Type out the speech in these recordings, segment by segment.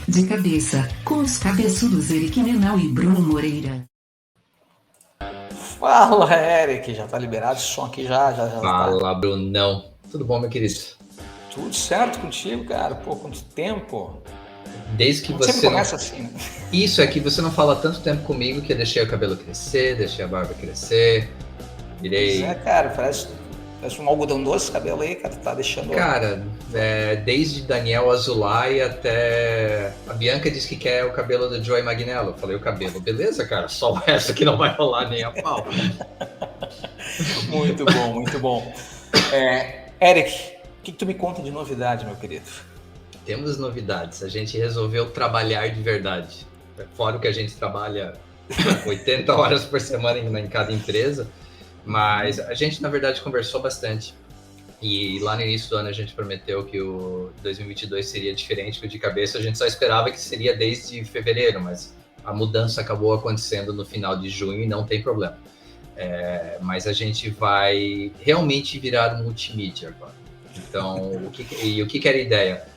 De cabeça, com os cabeçudos Eric Menal e Bruno Moreira. Fala, Eric, já tá liberado esse som aqui já Fala, tá. Brunão. Tudo bom, meu querido? Tudo certo contigo, cara? Pô, quanto tempo? Desde que Sempre você começa assim, né? Isso é que você não fala tanto tempo comigo que eu deixei o cabelo crescer, deixei a barba crescer, virei... Pois é, cara, parece um algodão doce esse cabelo aí, cara, tá deixando... Cara, desde Daniel Azulay até... A Bianca disse que quer o cabelo do Joey Magnello. Eu falei, o cabelo, beleza, cara, só o resto que não vai rolar nem a pau. Muito bom, muito bom. Eric, o que tu me conta de novidade, meu querido? Temos novidades, a gente resolveu trabalhar de verdade. Fora o que a gente trabalha 80 horas por semana em cada empresa, mas a gente, na verdade, conversou bastante. E lá no início do ano a gente prometeu que o 2022 seria diferente, que de cabeça a gente só esperava que seria desde fevereiro, mas a mudança acabou acontecendo no final de junho e não tem problema. Mas a gente vai realmente virar multimídia agora. Então, o que era a ideia?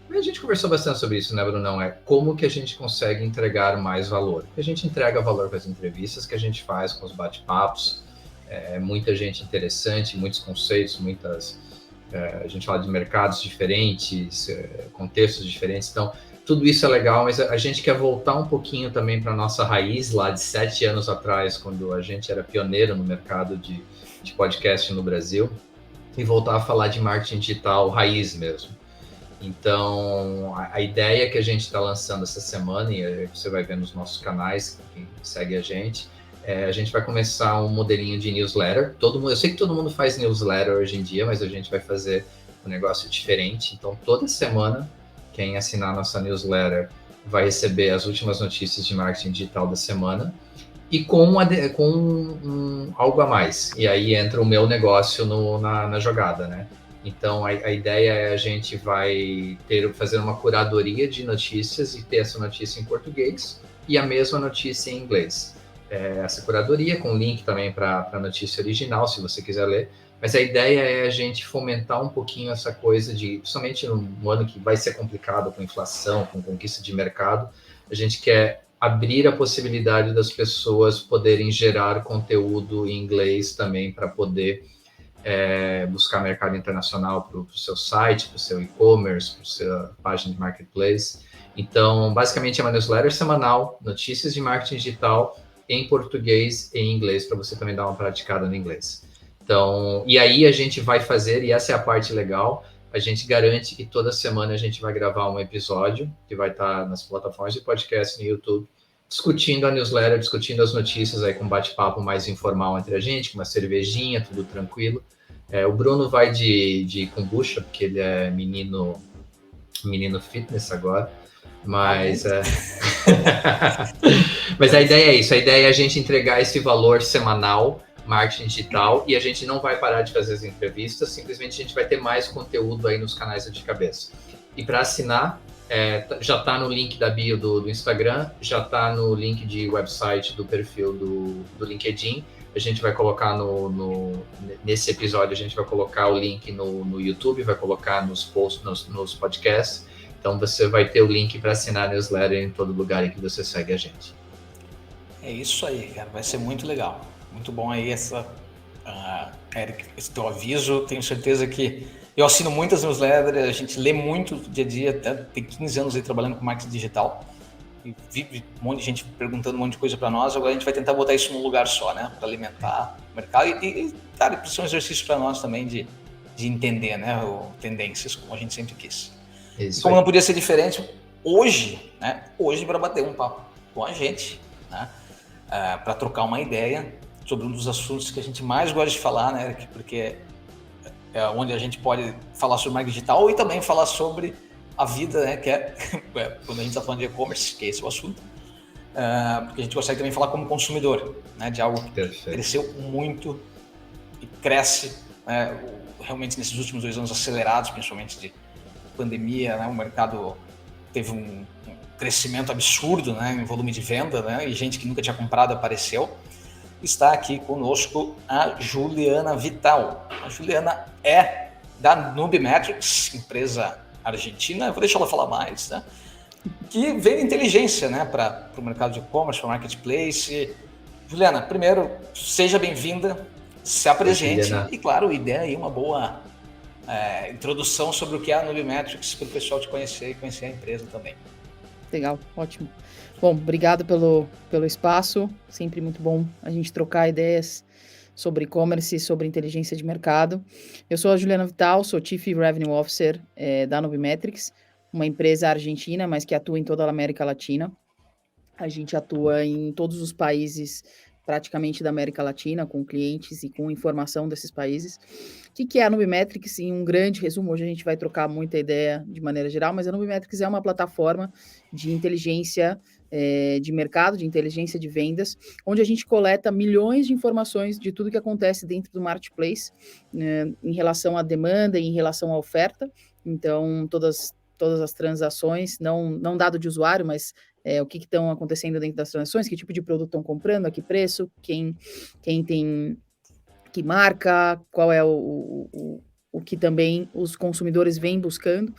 A gente conversou bastante sobre isso, né, Brunão? Como que a gente consegue entregar mais valor. A gente entrega valor com as entrevistas que a gente faz, com os bate-papos, muita gente interessante, muitos conceitos, a gente fala de mercados diferentes, contextos diferentes, então tudo isso é legal, mas a gente quer voltar um pouquinho também para a nossa raiz lá de 7 anos atrás, quando a gente era pioneiro no mercado de podcast no Brasil, e voltar a falar de marketing digital raiz mesmo. Então, a ideia que a gente está lançando essa semana, e você vai ver nos nossos canais, quem segue a gente vai começar um modelinho de newsletter. Eu sei que todo mundo faz newsletter hoje em dia, mas a gente vai fazer um negócio diferente. Então, toda semana, quem assinar a nossa newsletter vai receber as últimas notícias de marketing digital da semana e com algo a mais. E aí entra o meu negócio na jogada, né? Então, a ideia a gente vai fazer uma curadoria de notícias e ter essa notícia em português e a mesma notícia em inglês. Essa curadoria com link também para a notícia original, se você quiser ler. Mas a ideia é a gente fomentar um pouquinho essa coisa de, principalmente num ano que vai ser complicado com inflação, com conquista de mercado, a gente quer abrir a possibilidade das pessoas poderem gerar conteúdo em inglês também para poder buscar mercado internacional para o seu site, para o seu e-commerce, para a sua página de marketplace. Então, basicamente é uma newsletter semanal, notícias de marketing digital em português e em inglês, para você também dar uma praticada no inglês. Então, e aí a gente vai fazer, e essa é a parte legal, a gente garante que toda semana a gente vai gravar um episódio, que vai estar nas plataformas de podcast no YouTube, discutindo a newsletter, discutindo as notícias aí com um bate-papo mais informal entre a gente, com uma cervejinha, tudo tranquilo. O Bruno vai de kombucha, porque ele é menino fitness agora, mas mas a ideia é isso, a ideia é a gente entregar esse valor semanal, marketing digital, e a gente não vai parar de fazer as entrevistas, simplesmente a gente vai ter mais conteúdo aí nos canais de cabeça. E para assinar, já está no link da bio do Instagram, já está no link de website do perfil do LinkedIn. A gente vai colocar nesse episódio, a gente vai colocar o link no YouTube, vai colocar nos posts, nos podcasts. Então você vai ter o link para assinar a newsletter em todo lugar em que você segue a gente. É isso aí, cara, vai ser muito legal. Muito bom aí Eric, esse teu aviso. Tenho certeza que eu assino muitas newsletters, a gente lê muito dia a dia, até tem 15 anos aí trabalhando com marketing digital. E vive um monte de gente perguntando um monte de coisa para nós. Agora a gente vai tentar botar isso num lugar só, né? Para alimentar o mercado cara, isso é um exercício para nós também de entender, né? Tendências, como a gente sempre quis. Isso e como aí. não podia ser diferente, hoje, né? Hoje para bater um papo com a gente, né? Para trocar uma ideia sobre um dos assuntos que a gente mais gosta de falar, né, Eric? Porque é onde a gente pode falar sobre marketing digital e também falar sobre a vida, né, que quando a gente está falando de e-commerce, que esse é o assunto, porque a gente consegue também falar como consumidor, né, de algo que cresceu muito e cresce, né, realmente nesses últimos 2 anos acelerados, principalmente de pandemia, né, o mercado teve um crescimento absurdo, né, em volume de venda, né, e gente que nunca tinha comprado apareceu. Está aqui conosco a Juliana Vital. A Juliana é da Nubimetrics, empresa argentina. Eu vou deixar ela falar mais, né? que vende inteligência, né, para o mercado de e-commerce, para o marketplace. Juliana, primeiro, seja bem-vinda, se apresente e, claro, ideia aí uma boa introdução sobre o que é a Nubimetrics para o pessoal te conhecer e conhecer a empresa também. Legal, ótimo. Bom, obrigado pelo espaço, sempre muito bom a gente trocar ideias sobre e-commerce e sobre inteligência de mercado. Eu sou a Juliana Vital, sou Chief Revenue Officer da Nubimetrics, uma empresa argentina, mas que atua em toda a América Latina. A gente atua em todos os países praticamente da América Latina, com clientes e com informação desses países. O que é a Nubimetrics? Em um grande resumo, hoje a gente vai trocar muita ideia de maneira geral, mas a Nubimetrics é uma plataforma de inteligência de mercado, de inteligência de vendas, onde a gente coleta milhões de informações de tudo que acontece dentro do marketplace, em relação à demanda e em relação à oferta. Então, todas as transações, não dado de usuário, mas o que estão acontecendo dentro das transações, que tipo de produto estão comprando, a que preço, quem tem que marca, qual é o que também os consumidores vêm buscando.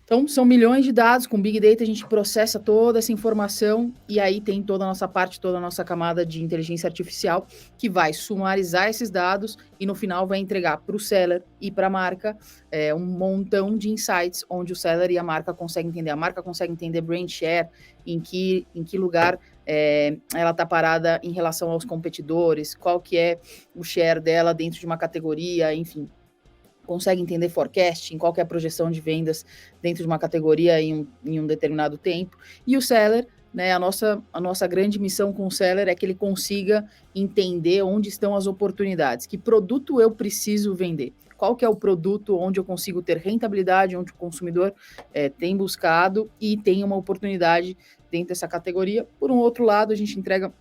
Então, são milhões de dados, com Big Data a gente processa toda essa informação e aí tem toda a nossa parte, toda a nossa camada de inteligência artificial que vai sumarizar esses dados e no final vai entregar para o seller e para a marca um montão de insights onde o seller e a marca conseguem entender. A marca consegue entender brand share, em que lugar ela está parada em relação aos competidores, qual que é o share dela dentro de uma categoria, enfim. Consegue entender forecasting, qual que é a projeção de vendas dentro de uma categoria em um determinado tempo. E o seller, né, a nossa grande missão com o seller é que ele consiga entender onde estão as oportunidades, que produto eu preciso vender, qual que é o produto onde eu consigo ter rentabilidade, onde o consumidor tem buscado e tem uma oportunidade dentro dessa categoria. Por um outro lado, a gente entrega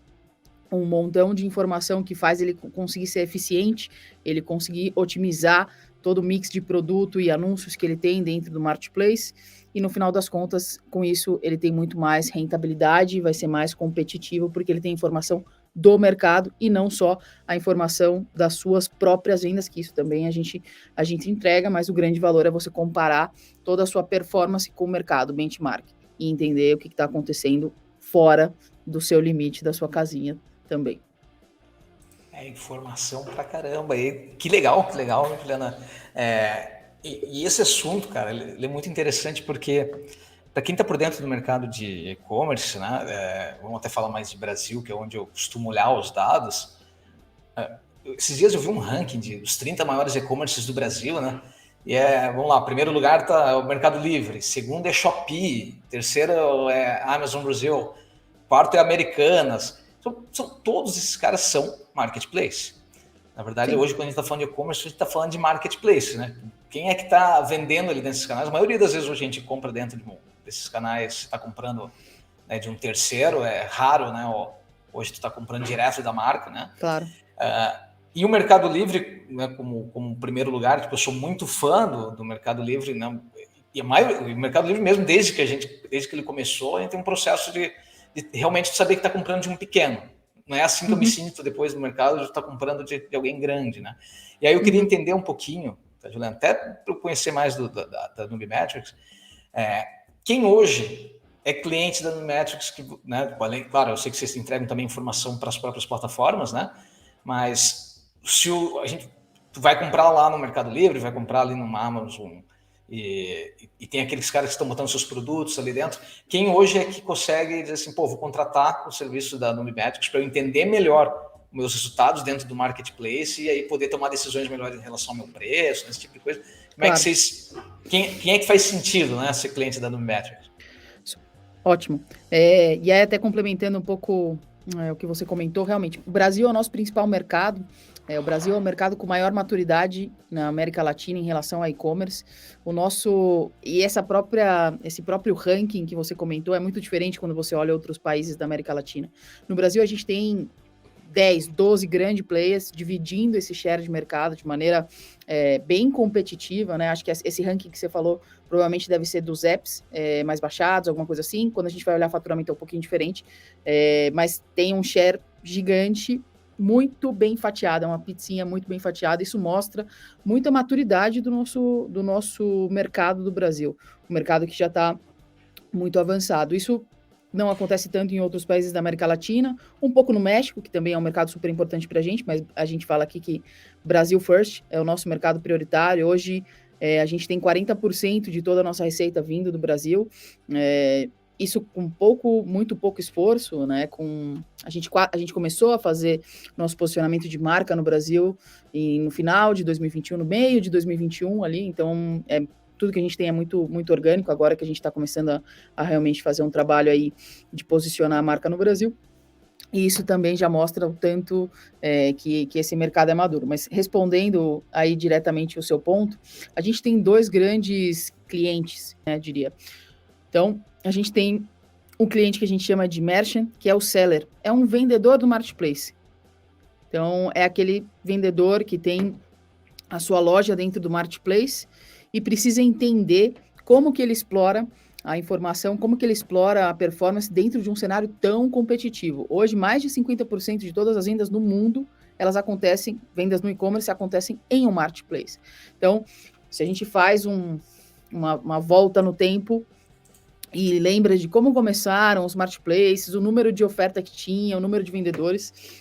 um montão de informação que faz ele conseguir ser eficiente, ele conseguir otimizar todo o mix de produto e anúncios que ele tem dentro do marketplace, e no final das contas, com isso, ele tem muito mais rentabilidade, vai ser mais competitivo, porque ele tem informação do mercado e não só a informação das suas próprias vendas, que isso também a gente entrega, mas o grande valor é você comparar toda a sua performance com o mercado, benchmark, e entender o que está acontecendo fora do seu limite, da sua casinha também. Informação pra caramba. E que legal, Juliana. E esse assunto, cara, ele é muito interessante porque, para quem está por dentro do mercado de e-commerce, né, vamos até falar mais de Brasil, que é onde eu costumo olhar os dados. Esses dias eu vi um ranking dos 30 maiores e-commerces do Brasil, né? E vamos lá, primeiro lugar está o Mercado Livre, segundo é Shopee, terceiro é Amazon Brasil, quarto é Americanas. Todos esses caras são marketplace. Na verdade, sim, hoje, quando a gente está falando de e-commerce, a gente está falando de marketplace, né? Quem é que está vendendo ali dentro desses canais? A maioria das vezes hoje a gente compra dentro desses canais, está comprando, né, de um terceiro, é raro, né? Hoje tu está comprando direto da marca, né? Claro. E o Mercado Livre, né, como primeiro lugar, tipo, eu sou muito fã do Mercado Livre, né? E o Mercado Livre mesmo, desde que ele começou, a gente tem um processo de realmente saber que está comprando de um pequeno. Não é assim que eu me sinto depois no mercado de estar comprando de alguém grande, né? E aí eu queria entender um pouquinho, tá, Juliana, até para eu conhecer mais da Nubimetrics, quem hoje é cliente da Nubimetrics, que, né, além, claro, eu sei que vocês entregam também informação para as próprias plataformas, né? Mas se a gente vai comprar lá no Mercado Livre, vai comprar ali no Amazon, e tem aqueles caras que estão botando seus produtos ali dentro. Quem hoje é que consegue dizer assim, vou contratar o serviço da Nubimetrics para eu entender melhor meus resultados dentro do marketplace e aí poder tomar decisões melhores em relação ao meu preço, esse tipo de coisa. Como é que vocês... Quem é que faz sentido, né, ser cliente da Nubimetrics? Ótimo. E aí, até complementando um pouco o que você comentou, realmente, o Brasil é o nosso principal mercado. O Brasil é o mercado com maior maturidade na América Latina em relação a e-commerce. E esse próprio ranking que você comentou é muito diferente quando você olha outros países da América Latina. No Brasil, a gente tem 10, 12 grandes players dividindo esse share de mercado de maneira bem competitiva, né? Acho que esse ranking que você falou provavelmente deve ser dos apps mais baixados, alguma coisa assim. Quando a gente vai olhar faturamento é um pouquinho diferente, mas tem um share gigante, muito bem fatiada, uma pizzinha muito bem fatiada. Isso mostra muita maturidade do nosso mercado do Brasil. Um mercado que já está muito avançado. Isso não acontece tanto em outros países da América Latina, um pouco no México, que também é um mercado super importante para a gente, mas a gente fala aqui que Brasil First é o nosso mercado prioritário. Hoje, a gente tem 40% de toda a nossa receita vindo do Brasil, isso com muito pouco esforço, né? A gente começou a fazer nosso posicionamento de marca no Brasil no final de 2021, no meio de 2021 ali, então tudo que a gente tem é muito, muito orgânico, agora que a gente está começando a realmente fazer um trabalho aí de posicionar a marca no Brasil. E isso também já mostra o tanto que esse mercado é maduro. Mas respondendo aí diretamente o seu ponto, a gente tem 2 grandes clientes, né, diria. Então, a gente tem um cliente que a gente chama de merchant, que é o seller. É um vendedor do marketplace. Então, é aquele vendedor que tem a sua loja dentro do marketplace e precisa entender como que ele explora a informação, como que ele explora a performance dentro de um cenário tão competitivo. Hoje, mais de 50% de todas as vendas no mundo, elas acontecem, vendas no e-commerce acontecem em um marketplace. Então, se a gente faz uma volta no tempo e lembra de como começaram os marketplaces, o número de oferta que tinha, o número de vendedores,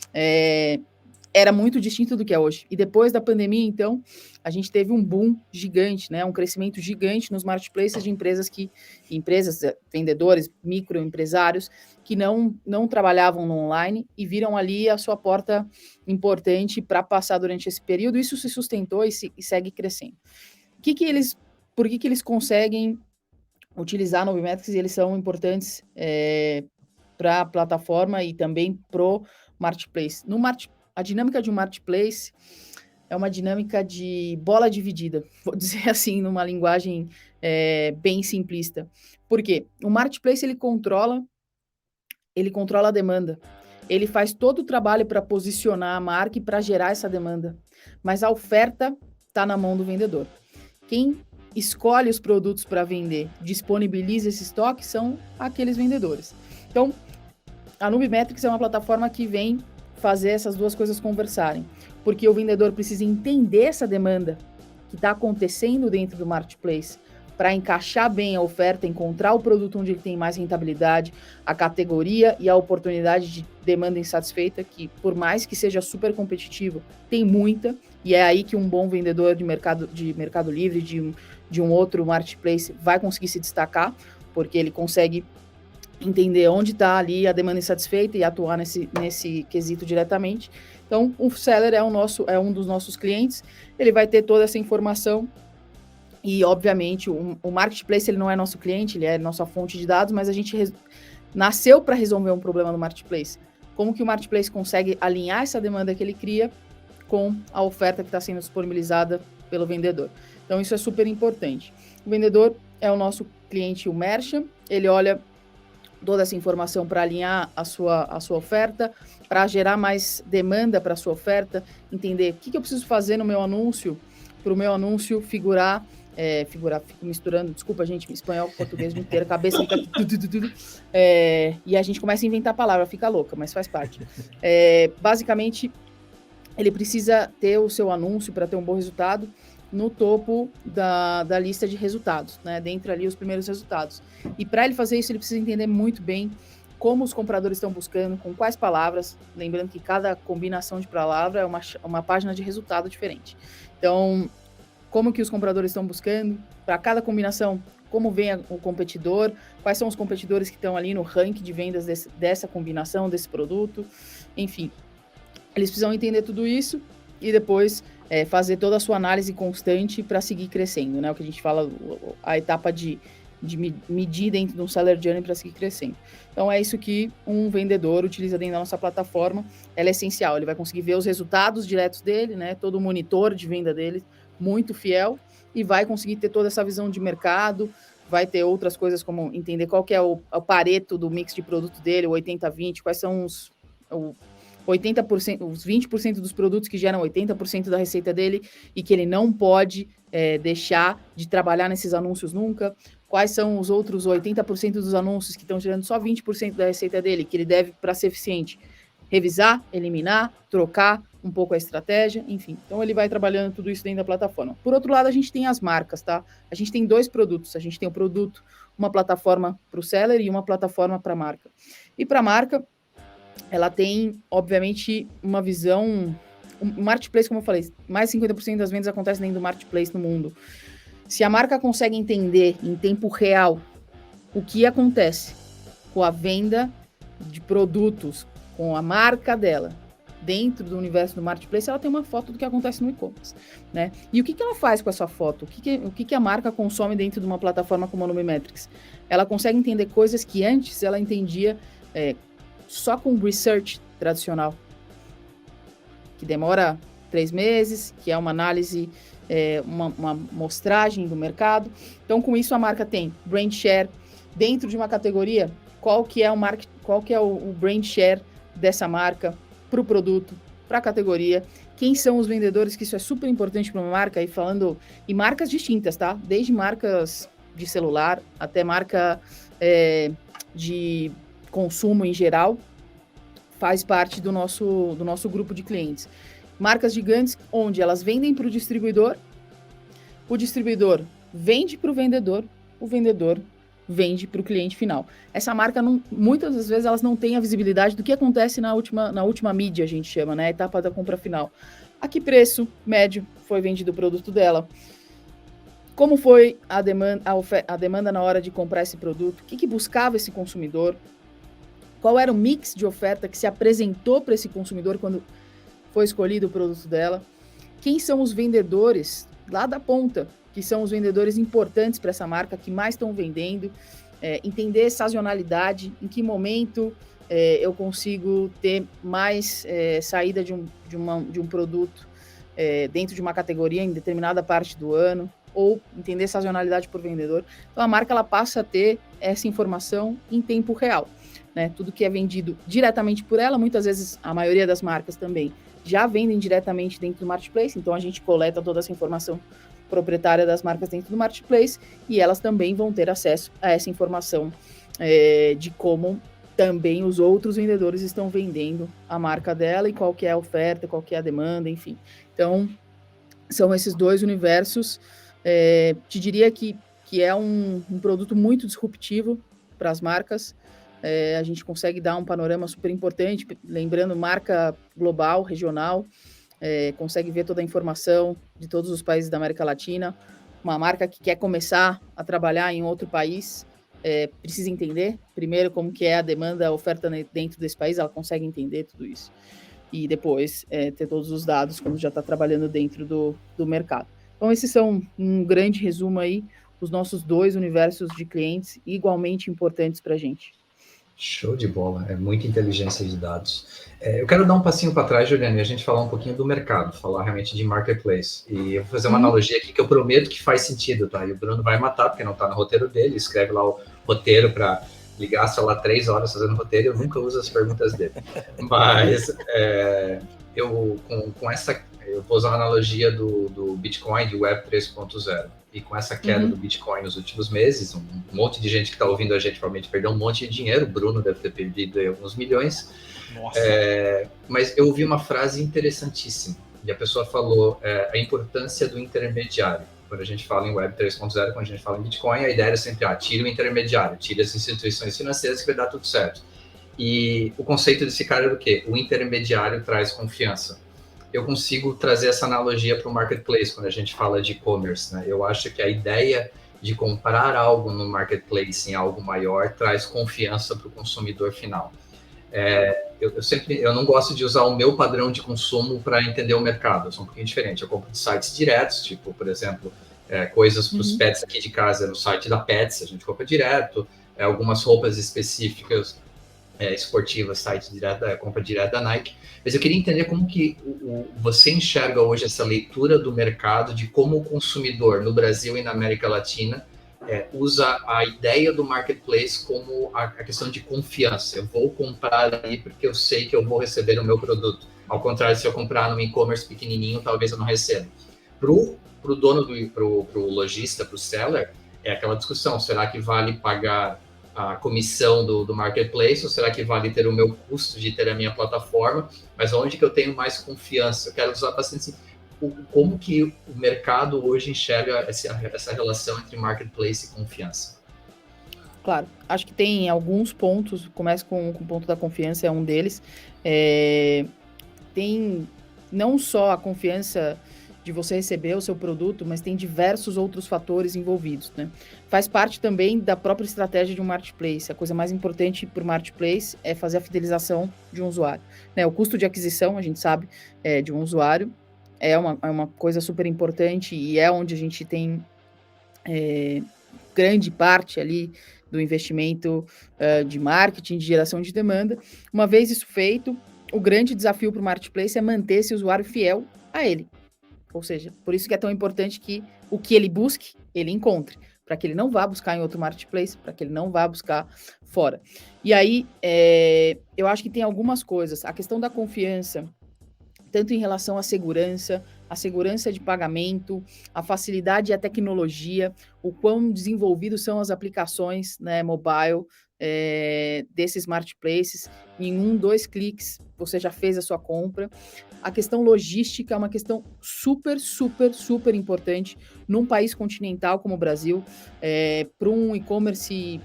era muito distinto do que é hoje. E depois da pandemia, então, a gente teve um boom gigante, né? Um crescimento gigante nos marketplaces de empresas, vendedores, microempresários, que não trabalhavam no online e viram ali a sua porta importante para passar durante esse período. Isso se sustentou e segue crescendo. Por que eles conseguem utilizar Nubimetrics e eles são importantes para a plataforma e também pro marketplace? A dinâmica de um marketplace é uma dinâmica de bola dividida, vou dizer assim, numa linguagem bem simplista. Por quê? O marketplace, ele controla a demanda. Ele faz todo o trabalho para posicionar a marca e para gerar essa demanda. Mas a oferta está na mão do vendedor. Quem escolhe os produtos para vender, disponibiliza esse estoque, são aqueles vendedores. Então, a Nubimetrics é uma plataforma que vem fazer essas duas coisas conversarem, porque o vendedor precisa entender essa demanda que está acontecendo dentro do marketplace para encaixar bem a oferta, encontrar o produto onde ele tem mais rentabilidade, a categoria e a oportunidade de demanda insatisfeita, que por mais que seja super competitivo, tem muita, e é aí que um bom vendedor de Mercado Livre, de um outro marketplace, vai conseguir se destacar, porque ele consegue entender onde está ali a demanda insatisfeita e atuar nesse quesito diretamente. Então, o seller é um dos nossos clientes, ele vai ter toda essa informação e, obviamente, o marketplace ele não é nosso cliente, ele é nossa fonte de dados, mas a gente nasceu para resolver um problema no marketplace. Como que o marketplace consegue alinhar essa demanda que ele cria com a oferta que está sendo disponibilizada pelo vendedor? Então, isso é super importante. O vendedor é o nosso cliente, o merchant, ele olha toda essa informação para alinhar a sua oferta, para gerar mais demanda para a sua oferta, entender o que eu preciso fazer no meu anúncio, para o meu anúncio figurar, fico misturando, desculpa gente, espanhol, português, inteiro, a cabeça fica e a gente começa a inventar palavra, fica louca, mas faz parte. Basicamente, ele precisa ter o seu anúncio para ter um bom resultado no topo da lista de resultados, né? Dentre ali os primeiros resultados. E para ele fazer isso, ele precisa entender muito bem como os compradores estão buscando, com quais palavras, lembrando que cada combinação de palavra é uma página de resultado diferente. Então, como que os compradores estão buscando, para cada combinação, como vem o competidor, quais são os competidores que estão ali no ranking de vendas dessa combinação, desse produto, enfim. Eles precisam entender tudo isso e depois fazer toda a sua análise constante para seguir crescendo, né? O que a gente fala, a etapa de medir dentro de um seller journey para seguir crescendo. Então, é isso que um vendedor utiliza dentro da nossa plataforma. Ela é essencial, ele vai conseguir ver os resultados diretos dele, né? Todo o monitor de venda dele, muito fiel, e vai conseguir ter toda essa visão de mercado, vai ter outras coisas como entender qual que é o pareto do mix de produto dele, o 80-20, quais são os 80%, os 20% dos produtos que geram 80% da receita dele e que ele não pode deixar de trabalhar nesses anúncios nunca. Quais são os outros 80% dos anúncios que estão gerando só 20% da receita dele, que ele deve, para ser eficiente, revisar, eliminar, trocar, um pouco a estratégia, enfim. Então, ele vai trabalhando tudo isso dentro da plataforma. Por outro lado, a gente tem as marcas, tá? A gente tem 2 produtos. A gente tem o produto, uma plataforma para o seller e uma plataforma para a marca. E para a marca, ela tem, obviamente, uma visão... O marketplace, como eu falei, mais de 50% das vendas acontecem dentro do marketplace no mundo. Se a marca consegue entender em tempo real o que acontece com a venda de produtos, com a marca dela, dentro do universo do marketplace, ela tem uma foto do que acontece no e-commerce, né? E o que ela faz com essa foto? O que a marca consome dentro de uma plataforma como a Numimetrics? Ela consegue entender coisas que antes ela entendia só com research tradicional, que demora 3 meses, que é uma análise, uma mostragem do mercado. Então, com isso, a marca tem brand share dentro de uma categoria. Qual que é o brand share dessa marca para o produto, para a categoria? Quem são os vendedores, que isso é super importante para uma marca, e marcas distintas, tá? Desde marcas de celular até marca de consumo em geral, faz parte do nosso grupo de clientes. Marcas gigantes, onde elas vendem para o distribuidor vende para o vendedor vende para o cliente final. Essa marca, muitas das vezes, elas não têm a visibilidade do que acontece na última mídia, a gente chama, né? A etapa da compra final. A que preço médio foi vendido o produto dela? Como foi a demanda na hora de comprar esse produto? O que buscava esse consumidor? Qual era o mix de oferta que se apresentou para esse consumidor quando foi escolhido o produto dela? Quem são os vendedores lá da ponta, que são os vendedores importantes para essa marca, que mais estão vendendo? Entender sazonalidade, em que momento eu consigo ter mais saída de um produto dentro de uma categoria em determinada parte do ano, ou entender sazonalidade por vendedor. Então, a marca ela passa a ter essa informação em tempo real. Né? Tudo que é vendido diretamente por ela, muitas vezes a maioria das marcas também já vendem diretamente dentro do marketplace, então a gente coleta toda essa informação proprietária das marcas dentro do marketplace e elas também vão ter acesso a essa informação de como também os outros vendedores estão vendendo a marca dela e qual que é a oferta, qual que é a demanda, enfim. Então, são esses 2 universos. Te diria que é um produto muito disruptivo para as marcas. A gente consegue dar um panorama super importante, lembrando marca global, regional, consegue ver toda a informação de todos os países da América Latina. Uma marca que quer começar a trabalhar em outro país, precisa entender, primeiro, como que é a demanda, a oferta dentro desse país, ela consegue entender tudo isso. E depois, ter todos os dados quando já está trabalhando dentro do mercado. Então, esses são um grande resumo aí, os nossos 2 universos de clientes igualmente importantes para a gente. Show de bola, é muita inteligência de dados. Eu quero dar um passinho para trás, Juliana, e a gente falar um pouquinho do mercado, falar realmente de marketplace. E eu vou fazer uma analogia aqui que eu prometo que faz sentido, tá? E o Bruno vai matar, porque não está no roteiro dele, escreve lá o roteiro para ligar, sei lá, 3 horas fazendo roteiro, eu nunca uso as perguntas dele. Mas eu vou usar a analogia do Bitcoin, de Web 3.0. E com essa queda do Bitcoin nos últimos meses, um monte de gente que está ouvindo a gente provavelmente perdeu um monte de dinheiro, o Bruno deve ter perdido aí alguns milhões. Nossa. Mas eu ouvi uma frase interessantíssima, e a pessoa falou a importância do intermediário. Quando a gente fala em Web 3.0, quando a gente fala em Bitcoin, a ideia era sempre, tira o intermediário, tira as instituições financeiras que vai dar tudo certo. E o conceito desse cara era o quê? O intermediário traz confiança. Eu consigo trazer essa analogia para o marketplace quando a gente fala de e-commerce, né? Eu acho que a ideia de comprar algo no marketplace em algo maior traz confiança para o consumidor final. Eu não gosto de usar o meu padrão de consumo para entender o mercado, eu sou um pouquinho diferente. Eu compro de sites diretos, tipo, por exemplo, coisas para os pets aqui de casa no site da Pets, a gente compra direto, algumas roupas específicas esportivas, compra direto da Nike. Mas eu queria entender como que você enxerga hoje essa leitura do mercado, de como o consumidor no Brasil e na América Latina usa a ideia do marketplace como a questão de confiança. Eu vou comprar ali porque eu sei que eu vou receber o meu produto. Ao contrário, se eu comprar no e-commerce pequenininho, talvez eu não receba. Pro dono, pro lojista, pro seller, é aquela discussão, será que vale pagar a comissão do marketplace, ou será que vale ter o meu custo de ter a minha plataforma? Mas onde que eu tenho mais confiança? Eu quero usar bastante assim, como que o mercado hoje enxerga essa relação entre marketplace e confiança? Claro, acho que tem alguns pontos, começa com o ponto da confiança, é um deles. Tem não só a confiança de você receber o seu produto, mas tem diversos outros fatores envolvidos, né? Faz parte também da própria estratégia de um marketplace. A coisa mais importante para o marketplace é fazer a fidelização de um usuário, né? O custo de aquisição, a gente sabe, de um usuário é uma coisa super importante e é onde a gente tem grande parte ali do investimento de marketing, de geração de demanda. Uma vez isso feito, o grande desafio para o marketplace é manter esse usuário fiel a ele. Ou seja, por isso que é tão importante que o que ele busque, ele encontre, para que ele não vá buscar em outro marketplace, para que ele não vá buscar fora. E aí, eu acho que tem algumas coisas. A questão da confiança, tanto em relação à segurança de pagamento, a facilidade e a tecnologia, o quão desenvolvidos são as aplicações, né, mobile, desses marketplaces. Em 1, 2 cliques, você já fez a sua compra. A questão logística é uma questão super, super, super importante num país continental como o Brasil, para um e-commerce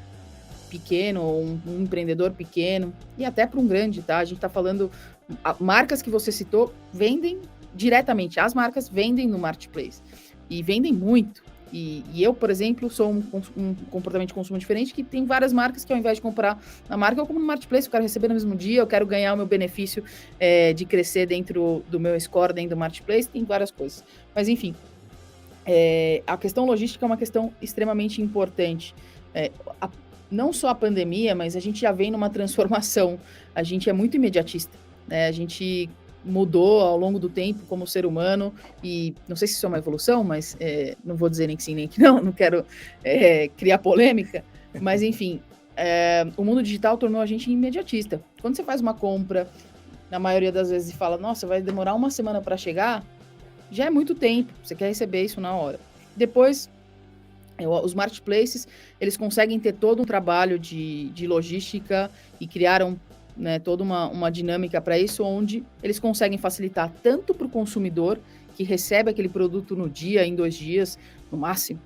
pequeno, ou um empreendedor pequeno, e até para um grande, tá? A gente está falando, marcas que você citou vendem diretamente, as marcas vendem no marketplace, e vendem muito. E eu, por exemplo, sou um comportamento de consumo diferente, que tem várias marcas que ao invés de comprar na marca, eu compro no marketplace, eu quero receber no mesmo dia, eu quero ganhar o meu benefício de crescer dentro do meu score, dentro do marketplace, tem várias coisas. Mas, enfim, a questão logística é uma questão extremamente importante. Não só a pandemia, mas a gente já vem numa transformação. A gente é muito imediatista, né? A gente mudou ao longo do tempo como ser humano, e não sei se isso é uma evolução, mas não vou dizer nem que sim, nem que não quero criar polêmica, mas enfim, o mundo digital tornou a gente imediatista. Quando você faz uma compra, na maioria das vezes, e fala, nossa, vai demorar 1 semana para chegar, já é muito tempo, você quer receber isso na hora. Depois, os marketplaces, eles conseguem ter todo um trabalho de logística e criaram, né, toda uma dinâmica para isso, onde eles conseguem facilitar tanto para o consumidor, que recebe aquele produto no dia, em 2 dias, no máximo,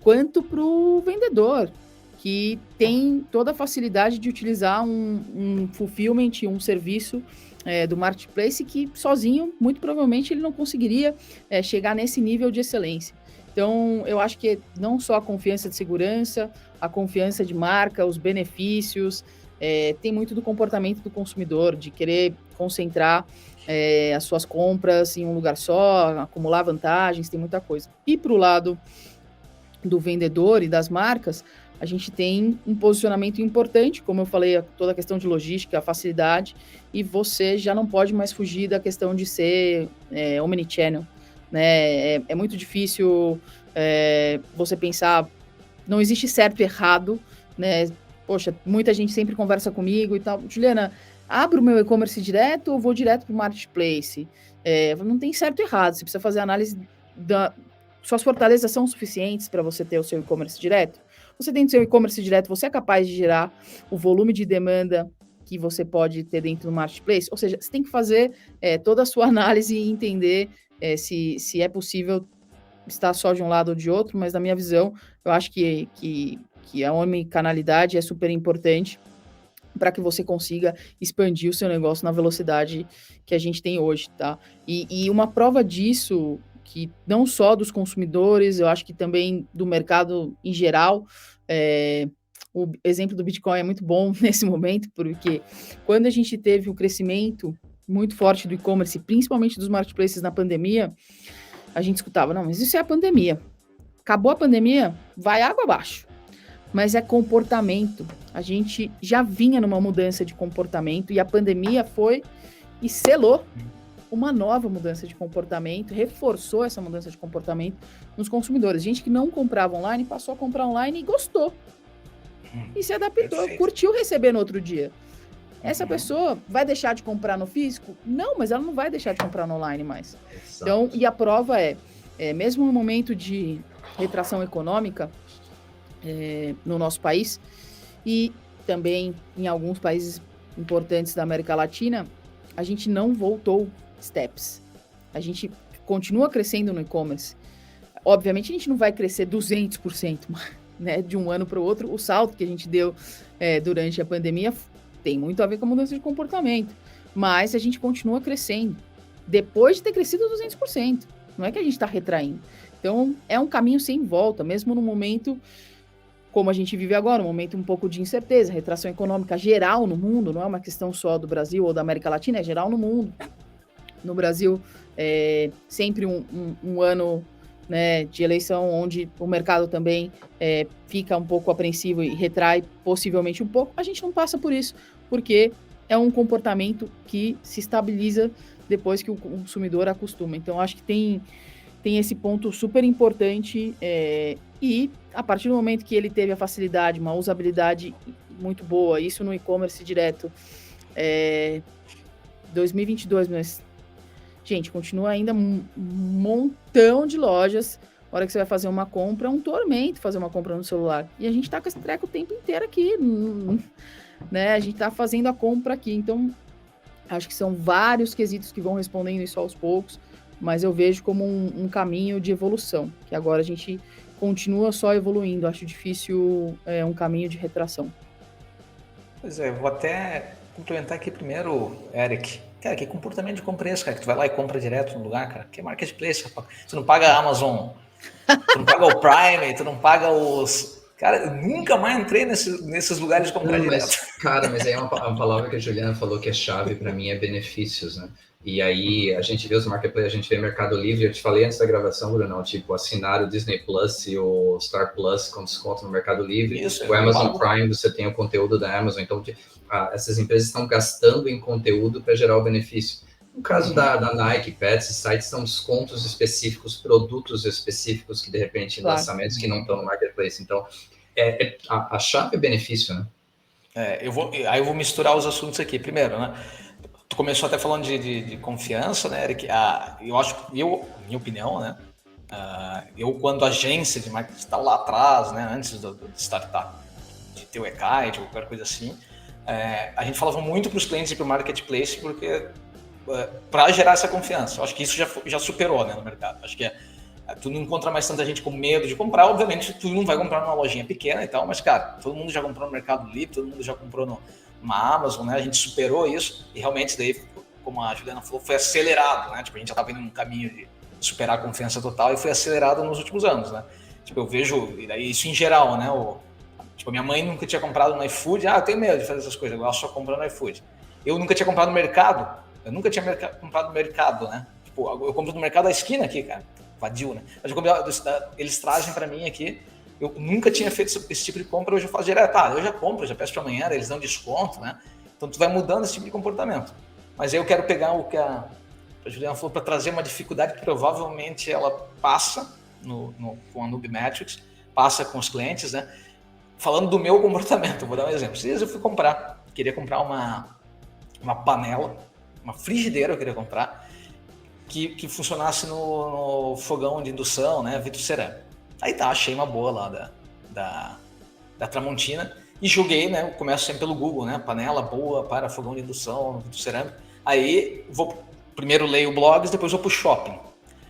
quanto para o vendedor, que tem toda a facilidade de utilizar um fulfillment, um serviço do marketplace, que sozinho, muito provavelmente, ele não conseguiria chegar nesse nível de excelência. Então, eu acho que não só a confiança de segurança, a confiança de marca, os benefícios, tem muito do comportamento do consumidor, de querer concentrar as suas compras em um lugar só, acumular vantagens, tem muita coisa. E para o lado do vendedor e das marcas, a gente tem um posicionamento importante, como eu falei, toda a questão de logística, a facilidade, e você já não pode mais fugir da questão de ser omnichannel, né? É muito difícil você pensar, não existe certo e errado, né? Poxa, muita gente sempre conversa comigo e tal. Juliana, abro o meu e-commerce direto ou vou direto para o marketplace? Não tem certo e errado, você precisa fazer análise suas fortalezas são suficientes para você ter o seu e-commerce direto? Você tem o seu e-commerce direto, você é capaz de gerar o volume de demanda que você pode ter dentro do marketplace? Ou seja, você tem que fazer toda a sua análise e entender se é possível estar só de um lado ou de outro, mas na minha visão, eu acho que a omnicanalidade é super importante para que você consiga expandir o seu negócio na velocidade que a gente tem hoje, tá? E uma prova disso, que não só dos consumidores, eu acho que também do mercado em geral, o exemplo do Bitcoin é muito bom nesse momento, porque quando a gente teve o crescimento muito forte do e-commerce, principalmente dos marketplaces na pandemia, a gente escutava, não, mas isso é a pandemia. Acabou a pandemia, vai água abaixo. Mas é comportamento. A gente já vinha numa mudança de comportamento e a pandemia foi e selou uma nova mudança de comportamento, reforçou essa mudança de comportamento nos consumidores. Gente que não comprava online passou a comprar online e gostou. E se adaptou, perfeito, curtiu receber no outro dia. Essa pessoa vai deixar de comprar no físico? Não, mas ela não vai deixar de comprar no online mais. Exato. Então, e a prova mesmo no momento de retração econômica no nosso país, E também em alguns países importantes da América Latina, a gente não voltou steps. A gente continua crescendo no e-commerce. Obviamente, a gente não vai crescer 200%, né, de um ano para o outro. O salto que a gente deu durante a pandemia tem muito a ver com a mudança de comportamento. Mas a gente continua crescendo. Depois de ter crescido 200%. Não é que a gente está retraindo. Então, é um caminho sem volta, mesmo no momento como a gente vive agora, um momento um pouco de incerteza, retração econômica geral no mundo, não é uma questão só do Brasil ou da América Latina, é geral no mundo. No Brasil, sempre um ano, né, de eleição onde o mercado também fica um pouco apreensivo e retrai possivelmente um pouco. A gente não passa por isso, porque é um comportamento que se estabiliza depois que o consumidor acostuma. Então, acho que tem esse ponto super importante e a partir do momento que ele teve a facilidade, uma usabilidade muito boa, isso no e-commerce direto, 2022, mas, gente, continua ainda um montão de lojas. A hora que você vai fazer uma compra, é um tormento fazer uma compra no celular. E a gente tá com esse treco o tempo inteiro aqui, né? A gente tá fazendo a compra aqui. Então, acho que são vários quesitos que vão respondendo isso aos poucos, mas eu vejo como um caminho de evolução, que agora a gente continua só evoluindo. Acho difícil um caminho de retração. Pois é, vou até complementar aqui primeiro, Eric. Cara, que comportamento de compra é esse, cara? Que tu vai lá e compra direto no lugar, cara? Que marketplace, rapaz? Tu não paga a Amazon, tu não paga o Prime, tu não paga os... Cara, eu nunca mais entrei nesses lugares de comprar direto. Mas aí é uma palavra que a Juliana falou que é chave para mim, é benefícios, né? E aí a gente vê os marketplaces, a gente vê Mercado Livre, eu te falei antes da gravação, Bruno, tipo, assinar o Disney Plus e o Star Plus com desconto no Mercado Livre, Isso, o Amazon Prime, você tem o conteúdo da Amazon, então essas empresas estão gastando em conteúdo para gerar o benefício. No caso da Nike, Pets, sites são descontos específicos, produtos específicos que de repente lançamentos que não estão no marketplace, então a chave é benefício, né? Eu vou misturar os assuntos aqui. Primeiro, né? Tu começou até falando de confiança, né, Eric? Eu acho que, minha opinião, né? Eu, quando agência de marketing estava lá atrás, né, antes de startup, de ter o e-kite ou qualquer coisa assim, a gente falava muito para os clientes e para o marketplace porque para gerar essa confiança. Eu acho que isso já superou, né, no mercado. Acho que tu não encontra mais tanta gente com medo de comprar. Obviamente, tu não vai comprar numa lojinha pequena e tal, mas, cara, todo mundo já comprou no Mercado Livre, todo mundo já comprou numa Amazon, né? A gente superou isso e realmente daí, como a Juliana falou, foi acelerado, né? Tipo, a gente já estava indo num caminho de superar a confiança total e foi acelerado nos últimos anos, né? Tipo, eu vejo isso em geral, né? Tipo, minha mãe nunca tinha comprado no iFood. Eu tenho medo de fazer essas coisas, eu gosto só comprando no iFood. Eu nunca tinha comprado no mercado, comprado no mercado, né? Tipo, eu compro no mercado da esquina aqui, cara. Vadio, né? Eles trazem para mim aqui. Eu nunca tinha feito esse tipo de compra, hoje eu faço direto. Eu já compro, já peço para amanhã, eles dão desconto, né? Então tu vai mudando esse tipo de comportamento. Mas aí eu quero pegar o que a Juliana falou para trazer uma dificuldade que provavelmente ela passa com a Nubimetrics, passa com os clientes, né? Falando do meu comportamento, vou dar um exemplo. Esses dias eu queria comprar uma panela, uma frigideira eu queria comprar, que funcionasse no fogão de indução, né, vidro cerâmico. Aí achei uma boa lá da Tramontina e joguei, né, eu começo sempre pelo Google, né, panela boa para fogão de indução, vidro cerâmico. Aí primeiro leio blogs, depois vou para o shopping.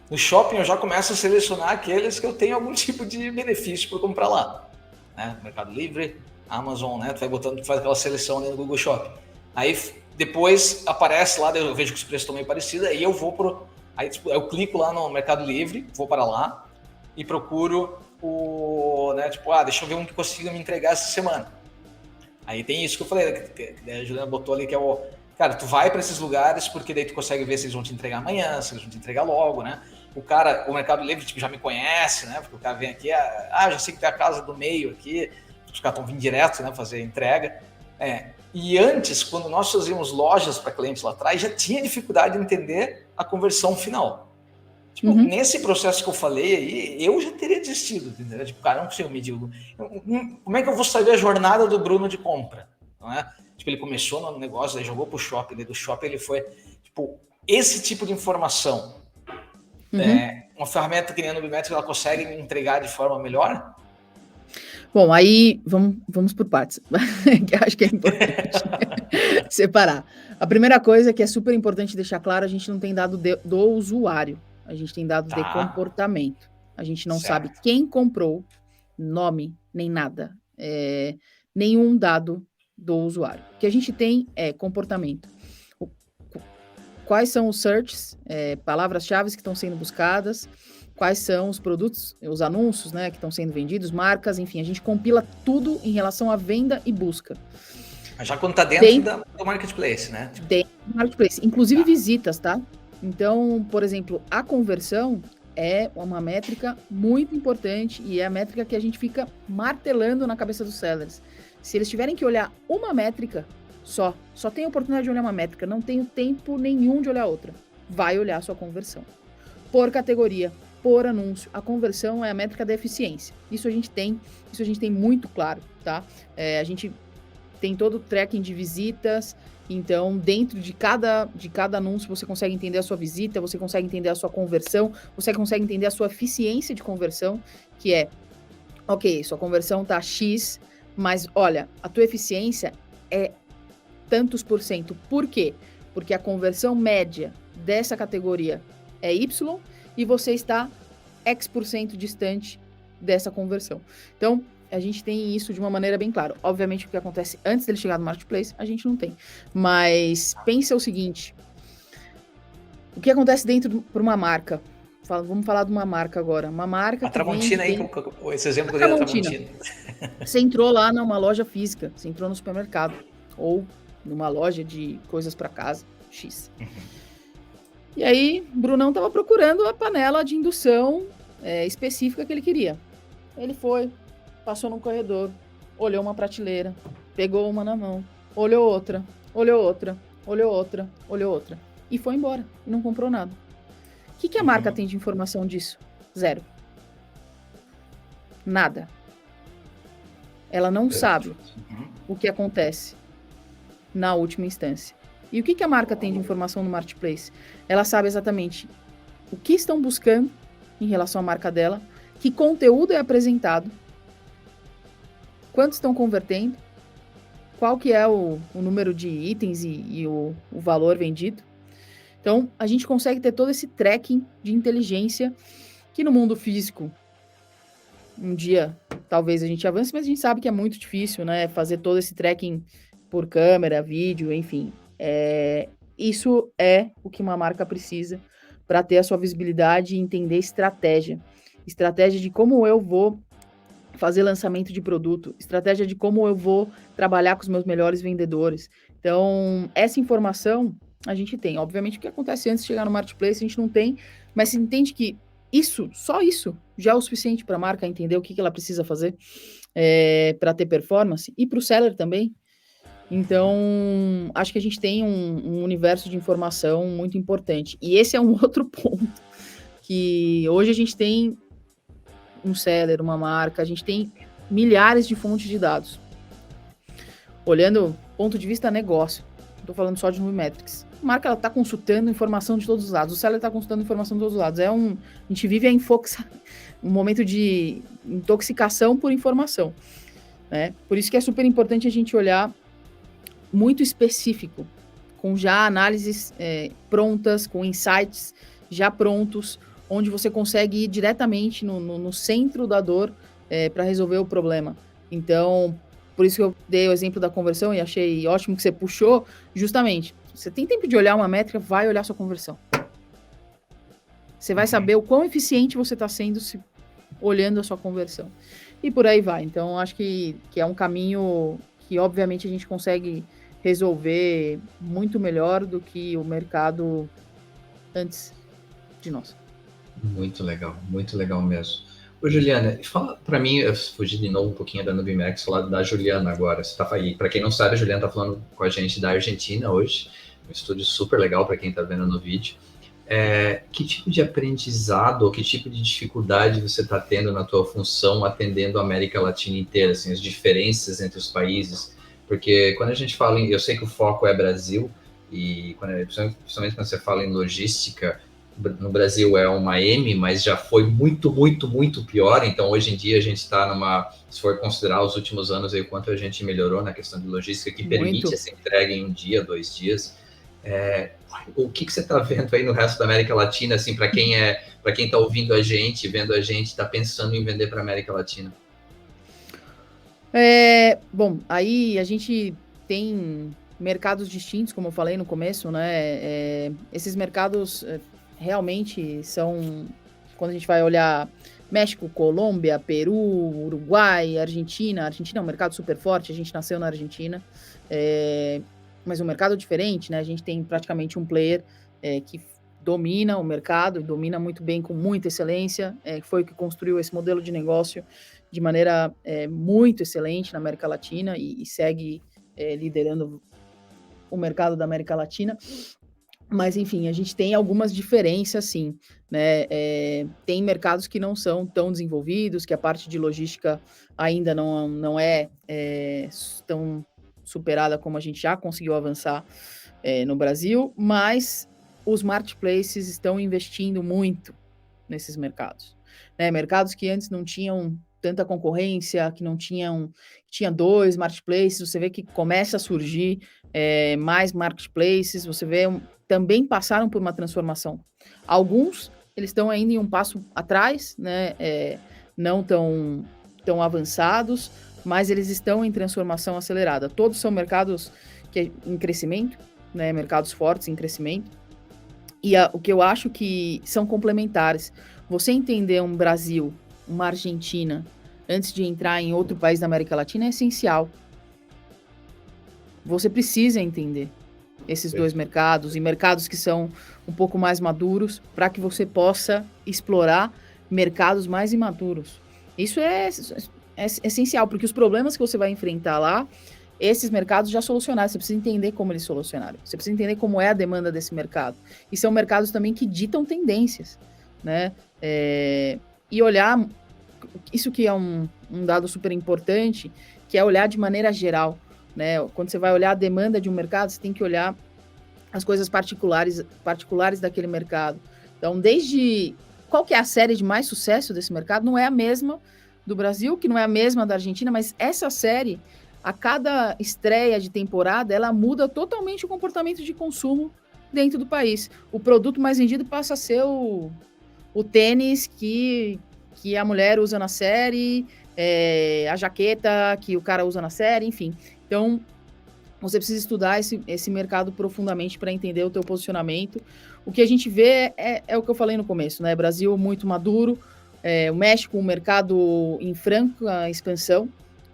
No shopping eu já começo a selecionar aqueles que eu tenho algum tipo de benefício por comprar lá, né, Mercado Livre, Amazon, né, tu faz aquela seleção ali no Google Shopping. Aí depois aparece lá, eu vejo que os preços estão meio parecidos, aí aí eu clico lá no Mercado Livre, vou para lá e procuro né, deixa eu ver um que consiga me entregar essa semana. Aí tem isso que eu falei, que a Juliana botou ali, que é cara, tu vai para esses lugares porque daí tu consegue ver se eles vão te entregar amanhã, se eles vão te entregar logo, né? O Mercado Livre já me conhece, né? Porque o cara vem aqui, já sei que tem a casa do meio aqui, os caras estão vindo direto, né, fazer entrega. E antes, quando nós fazíamos lojas para clientes lá atrás, já tinha dificuldade de entender a conversão final. Tipo, nesse processo que eu falei aí, eu já teria desistido, entendeu? Tipo, cara, não consigo medir. Como é que eu vou saber a jornada do Bruno de compra? Não é? Tipo, ele começou no negócio, daí jogou pro shopping, daí do shopping ele foi... Tipo, esse tipo de informação, uma ferramenta que nem a Nubimetrics, ela consegue me entregar de forma melhor? Bom, aí vamos por partes, que eu acho que é importante separar. A primeira coisa que é super importante deixar claro, a gente não tem dado do usuário, a gente tem dados de Tá, comportamento. A gente não sabe certo. quem comprou, nome, nem nada, nenhum dado do usuário. O que a gente tem é comportamento. O- Quais são os searches, palavras-chave que estão sendo buscadas, quais são os produtos, os anúncios, né, que estão sendo vendidos, marcas, enfim, a gente compila tudo em relação à venda e busca. Mas já quando tá dentro do marketplace, né? Tipo, Dentro do marketplace, inclusive Tá. visitas, tá? Então, por exemplo, a conversão é uma métrica muito importante e é a métrica que a gente fica martelando na cabeça dos sellers. Se eles tiverem que olhar uma métrica só tem a oportunidade de olhar uma métrica, não tem tempo nenhum de olhar outra. Vai olhar a sua conversão. Por categoria, por anúncio, a conversão é a métrica da eficiência. Isso a gente tem muito claro, tá? A gente tem todo o tracking de visitas, então dentro de cada anúncio você consegue entender a sua visita, você consegue entender a sua conversão, você consegue entender a sua eficiência de conversão, que é, ok, sua conversão tá X, mas olha, a tua eficiência é tantos por cento. Por quê? Porque a conversão média dessa categoria é Y e você está X% distante dessa conversão. Então, a gente tem isso de uma maneira bem clara. Obviamente, o que acontece antes dele chegar no marketplace, a gente não tem. Mas pensa o seguinte: o que acontece dentro para uma marca? Vamos falar de uma marca agora. Uma marca A Tramontina aí, esse exemplo que eu dei da Tramontina. Você entrou lá numa loja física, você entrou no supermercado ou numa loja de coisas para casa, X. E aí, Brunão estava procurando a panela de indução específica que ele queria. Ele foi, passou no corredor, olhou uma prateleira, pegou uma na mão, olhou outra, olhou outra, olhou outra, olhou outra. E foi embora, e não comprou nada. O que a marca tem de informação disso? Zero. Nada. Ela não sabe o que acontece na última instância. E o que a marca tem de informação no marketplace? Ela sabe exatamente o que estão buscando em relação à marca dela, que conteúdo é apresentado, quanto estão convertendo, qual que é o número de itens e o valor vendido. Então, a gente consegue ter todo esse tracking de inteligência que no mundo físico, um dia, talvez a gente avance, mas a gente sabe que é muito difícil, né? Fazer todo esse tracking por câmera, vídeo, enfim. Isso é o que uma marca precisa para ter a sua visibilidade e entender estratégia. Estratégia de como eu vou fazer lançamento de produto, estratégia de como eu vou trabalhar com os meus melhores vendedores. Então, essa informação a gente tem. Obviamente, o que acontece antes de chegar no marketplace, a gente não tem, mas você entende que só isso, já é o suficiente para a marca entender o que ela precisa fazer para ter performance, e para o seller também. Então, acho que a gente tem um universo de informação muito importante. E esse é um outro ponto, que hoje a gente tem um seller, uma marca, a gente tem milhares de fontes de dados. Olhando do ponto de vista negócio, não estou falando só de Nubimetrics. A marca está consultando informação de todos os lados, o seller está consultando informação de todos os lados. A gente vive um momento de intoxicação por informação. Né? Por isso que é super importante a gente olhar muito específico, com já análises prontas, com insights já prontos, onde você consegue ir diretamente no centro da dor para resolver o problema. Então, por isso que eu dei o exemplo da conversão e achei ótimo que você puxou, justamente. Você tem tempo de olhar uma métrica, vai olhar sua conversão. Você vai saber o quão eficiente você está sendo olhando a sua conversão. E por aí vai. Então, acho que é um caminho que, obviamente, a gente consegue resolver muito melhor do que o mercado antes de nós. Muito legal mesmo. Ô, Juliana, fala para mim, eu fugi de novo um pouquinho da Nubimetrics, falar da Juliana agora. Você tá aí, para quem não sabe, a Juliana tá falando com a gente da Argentina hoje, um estúdio super legal para quem tá vendo no vídeo. Que tipo de aprendizado ou que tipo de dificuldade você está tendo na tua função atendendo a América Latina inteira, assim, as diferenças entre os países? Porque quando a gente fala eu sei que o foco é Brasil, e principalmente quando você fala em logística, no Brasil é uma M, mas já foi muito, muito, muito pior. Então, hoje em dia, a gente está se for considerar os últimos anos, aí, o quanto a gente melhorou na questão de logística, que permite Muito. essa entrega em um dia, 2 dias. O que você está vendo aí no resto da América Latina, assim, para quem está ouvindo a gente, vendo a gente, está pensando em vender para a América Latina? Bom, aí a gente tem mercados distintos, como eu falei no começo, né? Esses mercados realmente são, quando a gente vai olhar México, Colômbia, Peru, Uruguai, Argentina. Argentina é um mercado super forte, a gente nasceu na Argentina, mas um mercado diferente, né? A gente tem praticamente um player que domina o mercado, domina muito bem, com muita excelência, que foi o que construiu esse modelo de negócio de maneira muito excelente na América Latina e segue liderando o mercado da América Latina. Mas, enfim, a gente tem algumas diferenças, sim, né? Tem mercados que não são tão desenvolvidos, que a parte de logística ainda não é tão superada como a gente já conseguiu avançar no Brasil, mas os marketplaces estão investindo muito nesses mercados, né? Mercados que antes não tinham tanta concorrência, que não tinha 2 marketplaces, você vê que começa a surgir mais marketplaces, você vê também passaram por uma transformação. Alguns, eles estão ainda em um passo atrás, né? Não tão avançados, mas eles estão em transformação acelerada. Todos são mercados em crescimento, né? Mercados fortes em crescimento. E o que eu acho que são complementares. Você entender um Brasil, uma Argentina, antes de entrar em outro país da América Latina, é essencial. Você precisa entender esses dois mercados, e mercados que são um pouco mais maduros, para que você possa explorar mercados mais imaturos. Isso é essencial, porque os problemas que você vai enfrentar lá, esses mercados já solucionaram, você precisa entender como eles solucionaram, você precisa entender como é a demanda desse mercado. E são mercados também que ditam tendências, né? E olhar, isso que é um dado super importante, que é olhar de maneira geral, né? Quando você vai olhar a demanda de um mercado, você tem que olhar as coisas particulares daquele mercado. Então, qual que é a série de mais sucesso desse mercado? Não é a mesma do Brasil, que não é a mesma da Argentina, mas essa série, a cada estreia de temporada, ela muda totalmente o comportamento de consumo dentro do país. O produto mais vendido passa a ser o tênis que a mulher usa na série, a jaqueta que o cara usa na série, enfim. Então, você precisa estudar esse mercado profundamente para entender o teu posicionamento. O que a gente vê é o que eu falei no começo, né? Brasil muito maduro, o México, um mercado em franca expansão,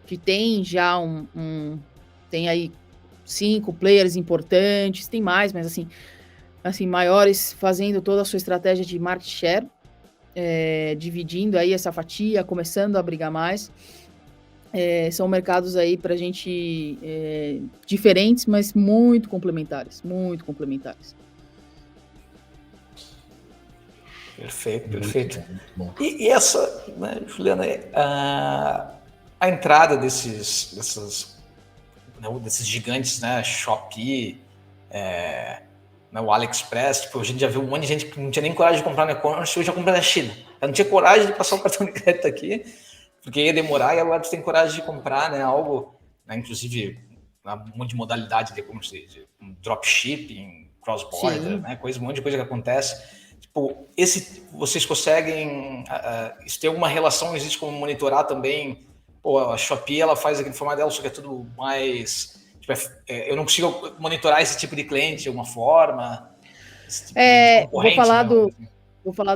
que tem já tem aí 5 players importantes, tem mais, mas assim, maiores, fazendo toda a sua estratégia de market share, dividindo aí essa fatia, começando a brigar mais. São mercados aí para a gente diferentes, mas muito complementares, muito complementares. Perfeito. E essa, né, Juliana, a entrada desses gigantes, né, Shopee, o AliExpress, tipo, a gente já viu um monte de gente que não tinha nem coragem de comprar no e-commerce, hoje já compra na China. Ela não tinha coragem de passar o cartão de crédito aqui, porque ia demorar, e agora tu tem coragem de comprar, né, algo, né, inclusive, um monte de modalidade de e-commerce, de dropshipping, cross-border, né, um monte de coisa que acontece. Tipo, vocês conseguem, isso tem alguma relação, existe como monitorar também? Pô, a Shopee, ela faz aquele formato dela, só que é tudo mais... Tipo, eu não consigo monitorar esse tipo de cliente de alguma forma? Tipo Vou falar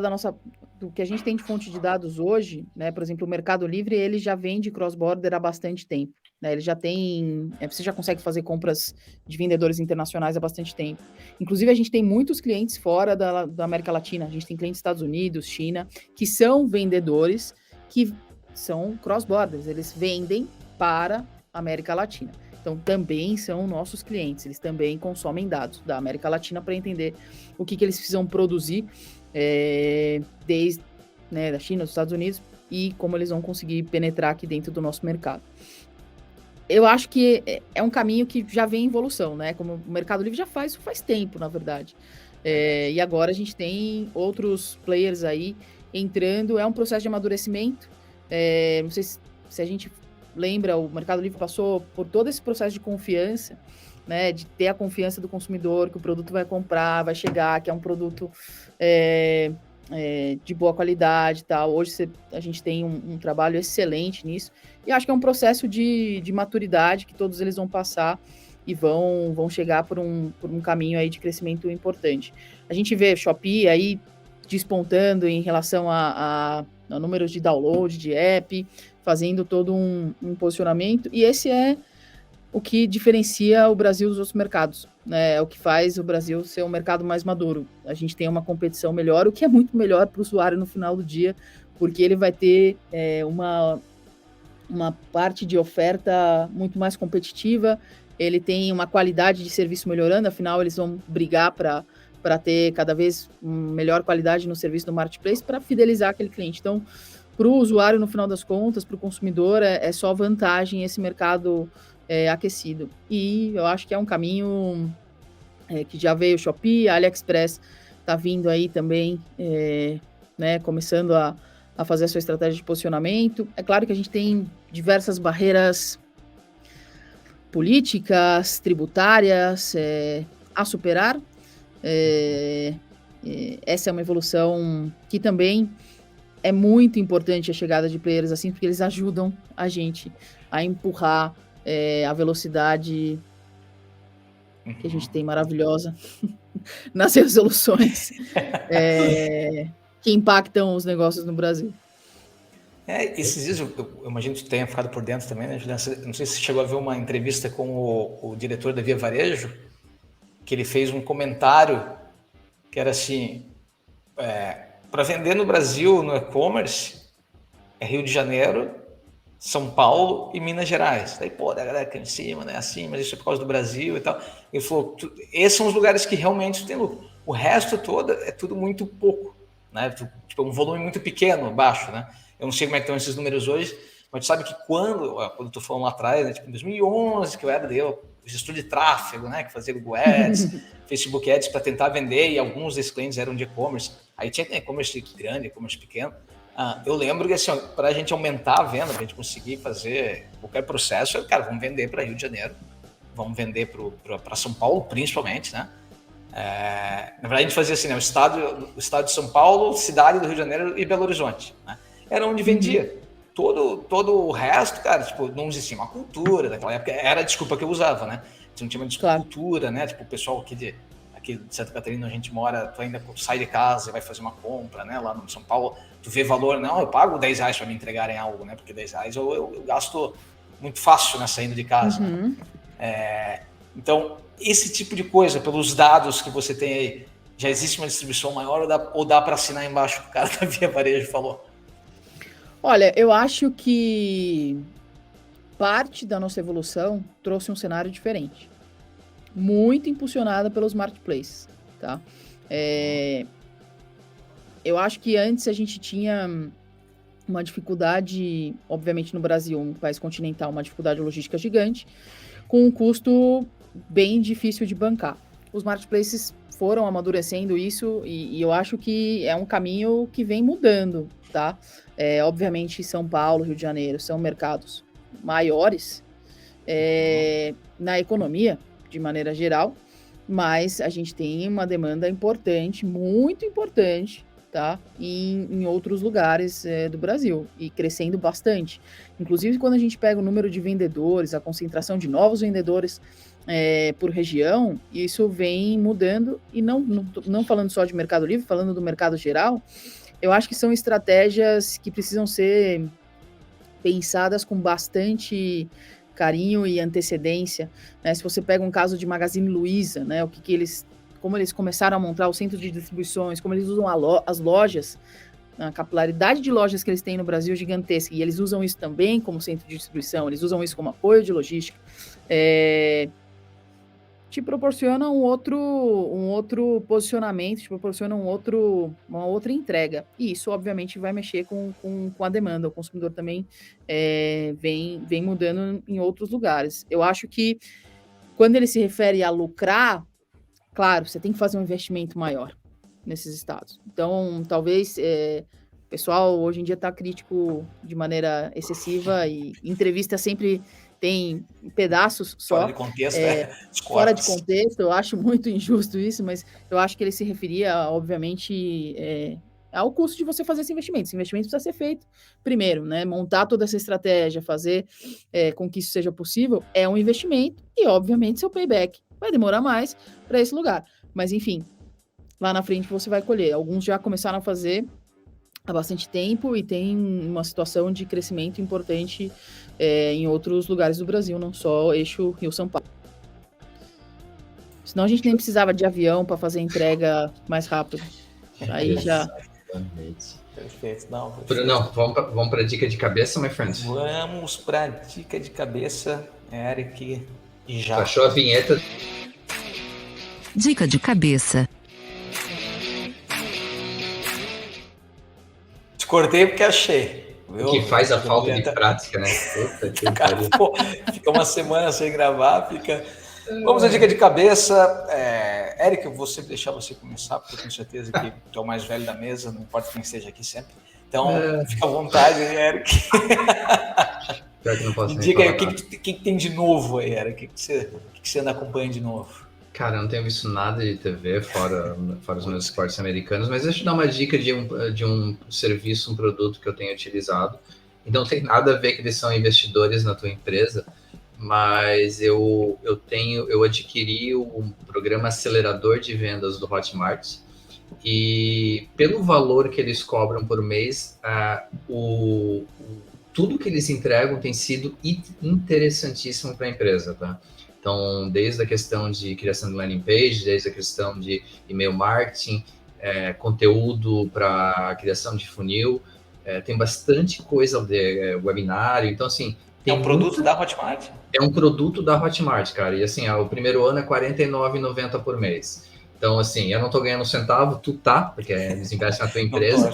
do que a gente tem de fonte de dados hoje, né? Por exemplo, o Mercado Livre, ele já vende cross-border há bastante tempo, né? Ele já tem... você já consegue fazer compras de vendedores internacionais há bastante tempo. Inclusive, a gente tem muitos clientes fora da América Latina. A gente tem clientes dos Estados Unidos, China, que são vendedores que são cross-borders. Eles vendem para a América Latina. Então, também são nossos clientes. Eles também consomem dados da América Latina para entender o que eles precisam produzir desde, né, da China, dos Estados Unidos, e como eles vão conseguir penetrar aqui dentro do nosso mercado. Eu acho que é um caminho que já vem em evolução, né? Como o Mercado Livre já faz tempo, na verdade. E agora a gente tem outros players aí entrando, é um processo de amadurecimento. Não sei se a gente lembra, o Mercado Livre passou por todo esse processo de confiança, né, de ter a confiança do consumidor, que o produto vai comprar, vai chegar, que é um produto de boa qualidade e tal. Hoje a gente tem um trabalho excelente nisso, e acho que é um processo de maturidade que todos eles vão passar e vão chegar por um caminho aí de crescimento importante. A gente vê Shopee aí despontando em relação a números de download de app, fazendo todo um posicionamento, e esse é o que diferencia o Brasil dos outros mercados, né? É o que faz o Brasil ser um mercado mais maduro. A gente tem uma competição melhor, o que é muito melhor para o usuário no final do dia, porque ele vai ter uma parte de oferta muito mais competitiva, ele tem uma qualidade de serviço melhorando, afinal eles vão brigar para ter cada vez melhor qualidade no serviço do marketplace para fidelizar aquele cliente. Então, para o usuário, no final das contas, para o consumidor, é só vantagem esse mercado aquecido. E eu acho que é um caminho que já veio o Shopee, a AliExpress está vindo aí também, né, começando a fazer a sua estratégia de posicionamento. É claro que a gente tem diversas barreiras políticas, tributárias a superar. Essa é uma evolução que também é muito importante, a chegada de players assim, porque eles ajudam a gente a empurrar a velocidade que a gente tem maravilhosa nas resoluções que impactam os negócios no Brasil. Esses dias eu imagino que tu tenha ficado por dentro também, né, Juliana? Não sei se você chegou a ver uma entrevista com o diretor da Via Varejo, que ele fez um comentário que era assim, para vender no Brasil, no e-commerce, é Rio de Janeiro, São Paulo e Minas Gerais. Daí, a galera aqui em cima, né, assim, mas isso é por causa do Brasil e tal. Ele falou, esses são os lugares que realmente tem lucro. O resto todo é tudo muito pouco, né? Tipo, um volume muito pequeno, baixo, né? Eu não sei como é que estão esses números hoje, mas tu sabe que quando eu tô falando lá atrás, né, tipo, em 2011, que eu era gestor de tráfego, né, que fazia Google Ads, Facebook Ads para tentar vender, e alguns desses clientes eram de e-commerce. Aí tinha e-commerce grande, e-commerce pequeno. Eu lembro que, assim, para a gente aumentar a venda, para a gente conseguir fazer qualquer processo, cara, vamos vender para Rio de Janeiro, vamos vender para São Paulo, principalmente, né? Na verdade, a gente fazia assim, né, o estado de São Paulo, cidade do Rio de Janeiro e Belo Horizonte, né? Era onde vendia. Todo o resto, cara, tipo, não existia uma cultura daquela época, era a desculpa que eu usava, né? Não tinha uma cultura, né? Tipo, o pessoal aqui de Santa Catarina, a gente mora, tu ainda sai de casa e vai fazer uma compra, né? Lá no São Paulo, tu vê valor, não, eu pago R$10 para me entregarem algo, né? Porque R$10 eu gasto muito fácil, né, saindo de casa. Né? Então, esse tipo de coisa, pelos dados que você tem aí, já existe uma distribuição maior ou dá para assinar embaixo o que o cara da Via Varejo falou? Olha, eu acho que parte da nossa evolução trouxe um cenário diferente, muito impulsionada pelos marketplaces, tá? Eu acho que antes a gente tinha uma dificuldade, obviamente no Brasil, um país continental, uma dificuldade logística gigante, com um custo bem difícil de bancar. Os marketplaces foram amadurecendo isso e eu acho que é um caminho que vem mudando, tá? Obviamente São Paulo, Rio de Janeiro são mercados maiores na economia, de maneira geral, mas a gente tem uma demanda importante, muito importante, tá? Em outros lugares do Brasil e crescendo bastante. Inclusive, quando a gente pega o número de vendedores, a concentração de novos vendedores por região, isso vem mudando, e não falando só de Mercado Livre, falando do mercado geral, eu acho que são estratégias que precisam ser pensadas com bastante carinho e antecedência, né? Se você pega um caso de Magazine Luiza, né, como eles começaram a montar o centro de distribuições, como eles usam as lojas, a capilaridade de lojas que eles têm no Brasil é gigantesca, e eles usam isso também como centro de distribuição, eles usam isso como apoio de logística, te proporciona um outro posicionamento, te proporciona uma outra entrega. E isso, obviamente, vai mexer com a demanda. O consumidor também vem mudando em outros lugares. Eu acho que, quando ele se refere a lucrar, claro, você tem que fazer um investimento maior nesses estados. Então, talvez o pessoal hoje em dia está crítico de maneira excessiva e entrevista sempre tem pedaços só. Fora de contexto, fora de contexto, eu acho muito injusto isso, mas eu acho que ele se referia, obviamente, ao custo de você fazer esse investimento. Esse investimento precisa ser feito primeiro, né? Montar toda essa estratégia, fazer com que isso seja possível, é um investimento e, obviamente, seu payback vai demorar mais para esse lugar. Mas, enfim, lá na frente você vai colher. Alguns já começaram a fazer há bastante tempo e tem uma situação de crescimento importante em outros lugares do Brasil, não só eixo Rio-São Paulo. Senão a gente nem precisava de avião para fazer entrega mais rápido. Aí já... Perfeito. Não, vamos para a dica de cabeça, my friend? Vamos para a dica de cabeça, Eric, e já. Achou a vinheta? Dica de cabeça. Te cortei porque achei. Viu? Que faz a falta de prática, né? Puta que pariu. Fica uma semana sem gravar, Vamos à dica de cabeça. Eric, eu vou sempre deixar você começar, porque eu tenho certeza que tu é o mais velho da mesa, não importa quem esteja aqui sempre. Então, fica à vontade, Eric. Pior que não posso diga aí, o que tem de novo aí, Eric? O que você anda acompanhando de novo? Cara, eu não tenho visto nada de TV fora os meus esportes americanos, mas deixa eu dar uma dica de um serviço, um produto que eu tenho utilizado. E não tem nada a ver que eles são investidores na tua empresa, mas eu adquiri um programa acelerador de vendas do Hotmart e pelo valor que eles cobram por mês, tudo que eles entregam tem sido interessantíssimo para a empresa, tá? Então, desde a questão de criação de landing page, desde a questão de e-mail marketing, conteúdo para criação de funil, tem bastante coisa de webinário. Então, assim... É um produto da Hotmart? É um produto da Hotmart, cara. E, assim, o primeiro ano é R$ 49,90 por mês. Então, assim, eu não tô ganhando um centavo, tu tá, porque eles investem na tua empresa.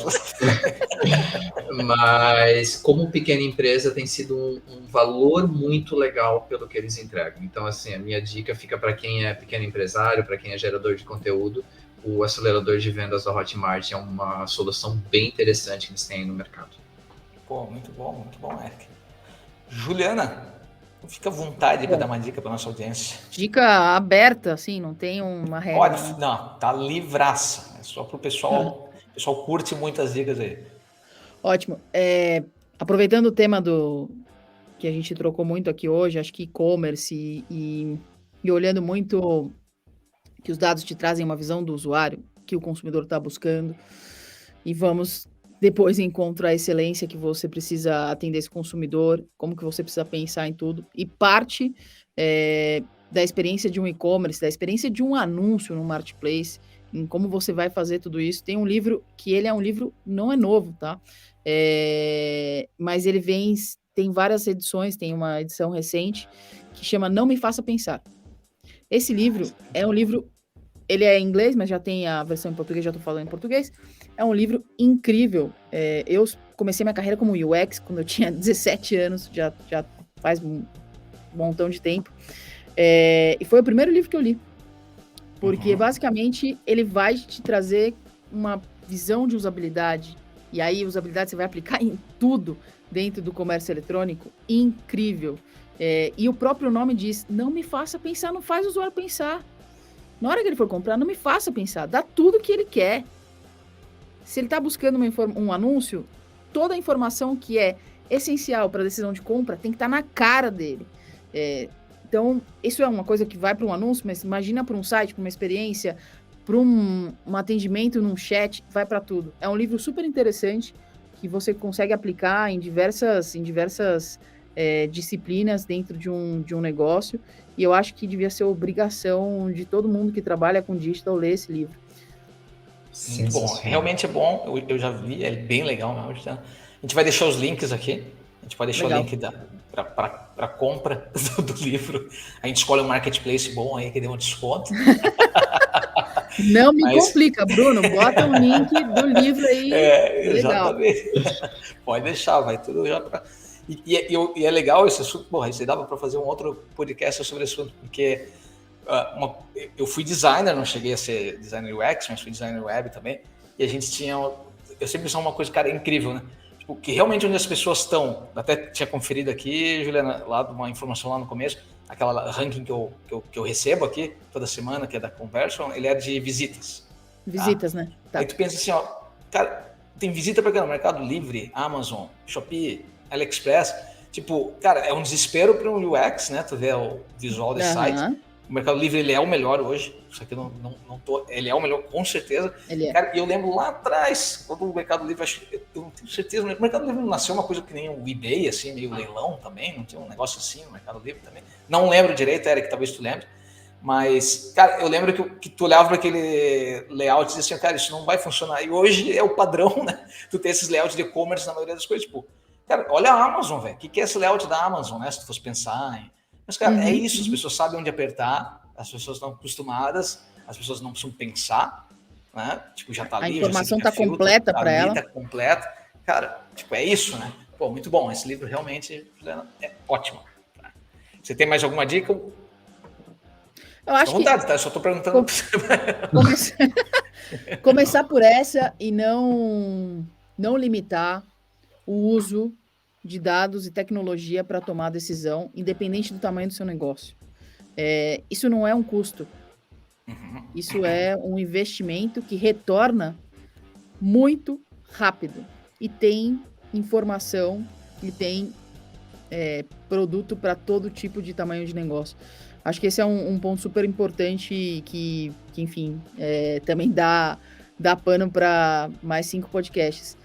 Mas, como pequena empresa, tem sido um valor muito legal pelo que eles entregam. Então, assim, a minha dica fica para quem é pequeno empresário, para quem é gerador de conteúdo, o acelerador de vendas da Hotmart é uma solução bem interessante que eles têm no mercado. Pô, muito bom, Eric. Juliana, fica à vontade para dar uma dica para nossa audiência. Dica aberta, assim, não tem uma regra. Pode, não, tá livraça. É só para o pessoal. O pessoal curte muitas dicas aí. Ótimo. Aproveitando o tema que a gente trocou muito aqui hoje, acho que e-commerce e olhando muito que os dados te trazem uma visão do usuário, que o consumidor está buscando, e vamos depois encontrar a excelência que você precisa atender esse consumidor, como que você precisa pensar em tudo, e parte da experiência de um e-commerce, da experiência de um anúncio no marketplace, em como você vai fazer tudo isso. Tem um livro que ele é um livro, não é novo, tá? Mas ele tem várias edições, tem uma edição recente que chama Não Me Faça Pensar. Esse livro é um livro, ele é em inglês, mas já tem a versão em português, já estou falando em português. É um livro incrível. Eu comecei minha carreira como UX quando eu tinha 17 anos, já faz um montão de tempo. E foi o primeiro livro que eu li. Porque, basicamente, ele vai te trazer uma visão de usabilidade. E aí, usabilidade você vai aplicar em tudo dentro do comércio eletrônico. Incrível. E o próprio nome diz, não me faça pensar, não faz o usuário pensar. Na hora que ele for comprar, não me faça pensar. Dá tudo que ele quer. Se ele está buscando um anúncio, toda a informação que é essencial para a decisão de compra tem que estar na cara dele. Então, isso é uma coisa que vai para um anúncio, mas imagina para um site, para uma experiência, para um atendimento num chat, vai para tudo. É um livro super interessante que você consegue aplicar em diversas disciplinas dentro de um negócio, e eu acho que devia ser obrigação de todo mundo que trabalha com digital ler esse livro. Muito bom, realmente é bom, eu já vi, é bem legal mesmo. A gente vai deixar os links aqui, a gente pode deixar o link para compra do livro, a gente escolhe um marketplace bom aí que dê um desconto. Não me complica, Bruno, bota o link do livro aí. Exatamente. Legal. Pode deixar, vai tudo já para... E é legal esse assunto, isso aí dava para fazer um outro podcast sobre esse assunto, porque eu fui designer, não cheguei a ser designer UX, mas fui designer web também, e a gente tinha, eu sempre pensava uma coisa, cara, incrível, né? Tipo, que realmente onde as pessoas estão, até tinha conferido aqui, Juliana, lá uma informação lá no começo, aquela ranking que eu recebo aqui toda semana, que é da Conversion, ele é de visitas. Visitas, tá? né? Tá. Aí tu pensa assim, ó, cara, tem visita para no Mercado Livre, Amazon, Shopee, AliExpress, tipo, cara, é um desespero para um UX, né? Tu vê o visual desse site. O Mercado Livre, ele é o melhor hoje. Isso aqui não tô... Ele é o melhor, com certeza. Ele é. Cara, e eu lembro lá atrás, quando o Mercado Livre, eu não tenho certeza, o Mercado Livre não nasceu uma coisa que nem o eBay, assim, meio leilão também, não tinha um negócio assim no Mercado Livre também. Não lembro direito, Eric, talvez tu lembre. Mas, cara, eu lembro que tu olhava para aquele layout e dizia assim, cara, isso não vai funcionar. E hoje é o padrão, né? Tu tem esses layouts de e-commerce na maioria das coisas, tipo, cara, olha a Amazon, velho. O que é esse layout da Amazon, né? Se tu fosse pensar em... Mas, cara, é isso. As pessoas sabem onde apertar, as pessoas estão acostumadas, as pessoas não precisam pensar, né? Tipo, já tá ali. A informação tá completa para ela. Tá completa. Cara, tipo, é isso, né? Pô, muito bom. Esse livro realmente é ótimo. Você tem mais alguma dica? Eu acho vontade, tá? Eu só tô perguntando. Começar por essa e não limitar o uso de dados e tecnologia para tomar decisão, independente do tamanho do seu negócio. Isso não é um custo. Isso é um investimento que retorna muito rápido. E tem informação e tem produto para todo tipo de tamanho de negócio. Acho que esse é um ponto super importante que enfim, também dá pano para mais 5 podcasts.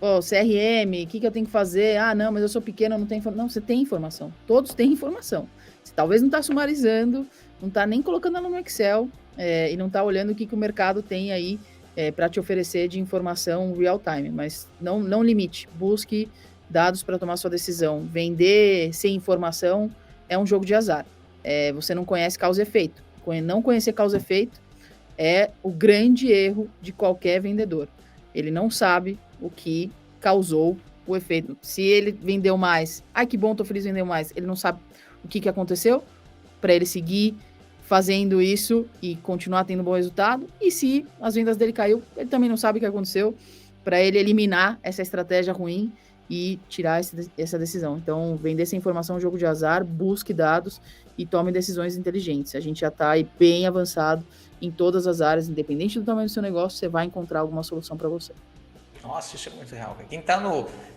CRM, o que eu tenho que fazer? Ah, não, mas eu sou pequeno, eu não tenho informação. Não, você tem informação. Todos têm informação. Você talvez não está sumarizando, não está nem colocando ela no Excel e não está olhando o que o mercado tem aí para te oferecer de informação real time. Mas não limite. Busque dados para tomar sua decisão. Vender sem informação é um jogo de azar. Você não conhece causa e efeito. Não conhecer causa e efeito é o grande erro de qualquer vendedor. Ele não sabe o que causou o efeito. Se ele vendeu mais, ai que bom, tô feliz, vendeu mais. Ele não sabe o que aconteceu para ele seguir fazendo isso e continuar tendo bom resultado. E se as vendas dele caiu, ele também não sabe o que aconteceu para ele eliminar essa estratégia ruim e tirar essa decisão. Então, vender sem informação é um jogo de azar, busque dados e tome decisões inteligentes. A gente já está aí bem avançado em todas as áreas, independente do tamanho do seu negócio, você vai encontrar alguma solução para você. Nossa, isso é muito real.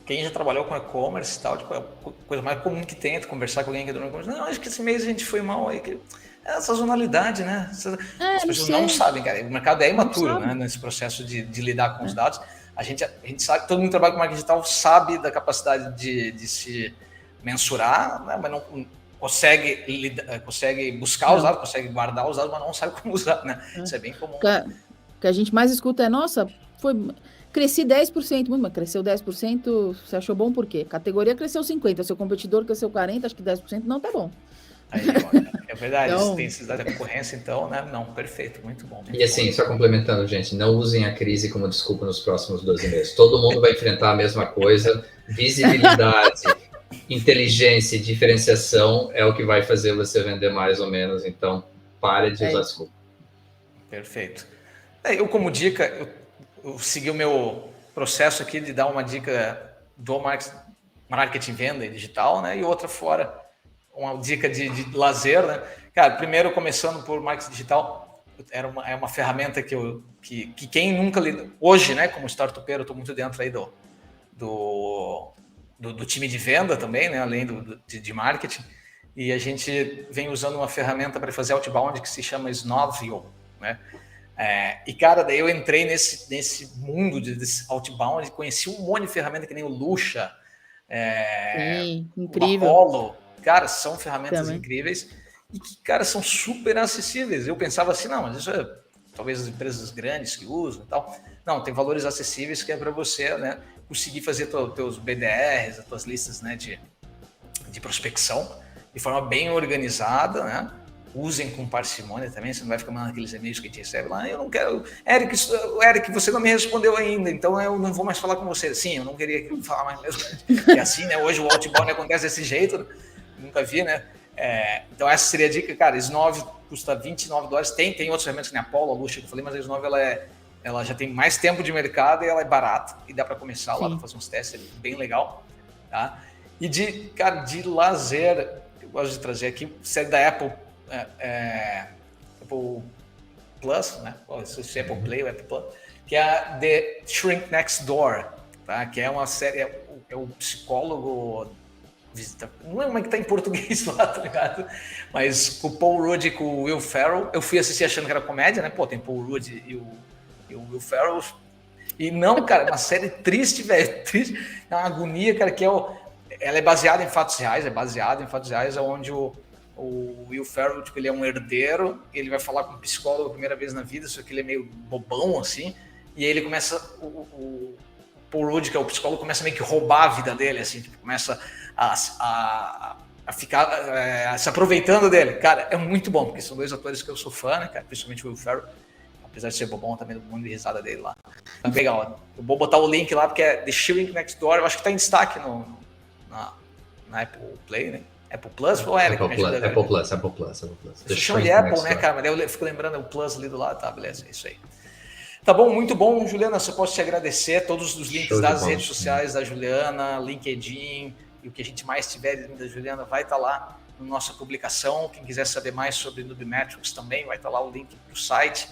Quem já trabalhou com e-commerce e tal, tipo, é a coisa mais comum que tem, conversar com alguém que é do e-commerce. Não, acho que esse mês a gente foi mal aí. É a sazonalidade, né? As pessoas não sabem, cara. O mercado é imaturo, né? Nesse processo de lidar com os dados. A gente sabe, todo mundo que trabalha com marketing digital sabe da capacidade de se mensurar, né? Mas não consegue buscar os dados, consegue guardar os dados, mas não sabe como usar, né? Isso é bem comum. O que a gente mais escuta é, nossa, cresci 10%, mas cresceu 10%, você achou bom por quê? Categoria cresceu 50%, seu competidor cresceu 40%, acho que 10%, não, tá bom. Aí, é verdade, então, tem necessidade da concorrência, então, né? Não, perfeito, muito bom. E assim, só complementando, gente, não usem a crise como desculpa nos próximos 12 meses. Todo mundo vai enfrentar a mesma coisa. Visibilidade, inteligência e diferenciação é o que vai fazer você vender mais ou menos. Então, pare de usar desculpa. Perfeito. Eu, como dica, eu segui o meu processo aqui de dar uma dica do marketing, venda e digital, né? E outra fora. Uma dica de lazer, né? Cara, primeiro começando por marketing digital, é uma ferramenta que quem nunca lidou... Hoje, né, como startupeiro, eu estou muito dentro aí do time de venda também, né, além de marketing, e a gente vem usando uma ferramenta para fazer outbound que se chama Snovio, né? E, cara, daí eu entrei nesse mundo desse outbound e conheci um monte de ferramenta que nem o Lucha, Sim, incrível. o Apollo. Cara, são ferramentas incríveis e que, cara, são super acessíveis. Eu pensava assim, não, mas isso é talvez as empresas grandes que usam e tal. Não, tem valores acessíveis que é para você, né, conseguir fazer teus BDRs, as tuas listas, né, de prospecção de forma bem organizada, né? Usem com parcimônia também, você não vai ficar mandando aqueles e-mails que a gente recebe lá, eu não quero... Eric, você não me respondeu ainda, então eu não vou mais falar com você. Sim, eu não queria falar mais mesmo. É assim, né? Hoje o outbound acontece desse jeito, nunca vi, né? Então essa seria a dica, cara. Snovio custa $29. Tem outros ferramentas que nem a Apollo, a Lucia que eu falei, mas a Resolve ela já tem mais tempo de mercado e ela é barata. E dá para começar lá para fazer uns testes, é bem legal. Tá? E de lazer, eu gosto de trazer aqui, série da Apple, Apple Plus, né? Se Apple Play ou Apple Plus, que é a The Shrink Next Door, tá? Que é uma série, é o psicólogo, não lembro como é que tá em português lá, tá ligado? Mas com o Paul Rudd e com o Will Ferrell, eu fui assistir achando que era comédia, né? Pô, tem Paul Rudd e o Will Ferrell, e não, cara, é uma série triste, velho, triste, é uma agonia, cara, ela é baseada em fatos reais, onde o Will Ferrell, tipo, ele é um herdeiro, ele vai falar com um psicólogo a primeira vez na vida, só que ele é meio bobão, assim, e aí ele começa, o Paul Rudd, que é o psicólogo, começa meio que roubar a vida dele, assim, tipo, começa a ficar se aproveitando dele. Cara, é muito bom, porque são dois atores que eu sou fã, né, cara, principalmente o Will Ferrell, apesar de ser bobão, também do mundo de risada dele lá. Tá legal, eu vou botar o link lá, porque é The Shrink Next Door, eu acho que tá em destaque na Apple Play, né? Apple Plus ou Apple Plus. Eu chamo de Apple, né, cara? Mas eu fico lembrando o Plus ali do lado, tá, beleza, é isso aí. Tá bom, muito bom, Juliana, só posso te agradecer, todos os links das redes sociais da Juliana, LinkedIn, e o que a gente mais tiver da Juliana vai estar lá na nossa publicação. Quem quiser saber mais sobre Nubimetrics também, vai estar lá o link para o site.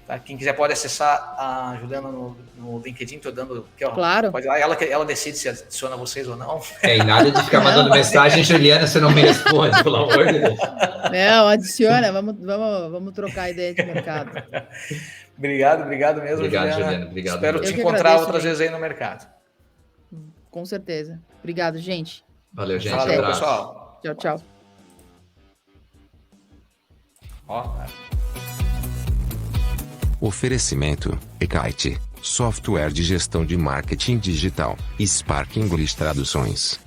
Tá? Quem quiser pode acessar a Juliana no LinkedIn, tô dando aqui, ó. Claro. Pode ir lá, ela decide se adiciona vocês ou não. E nada de ficar mandando mensagem, Juliana, você não me responde, pelo amor de Deus. Não, adiciona, vamos trocar ideia de mercado. Obrigado mesmo, Juliana. Obrigado. Espero te encontrar outras vezes aí no mercado. Com certeza. Obrigado, gente. Valeu, gente. Valeu, abraço. pessoal. Tchau. Oferecimento: eKite, software de gestão de marketing digital, Spark English Traduções.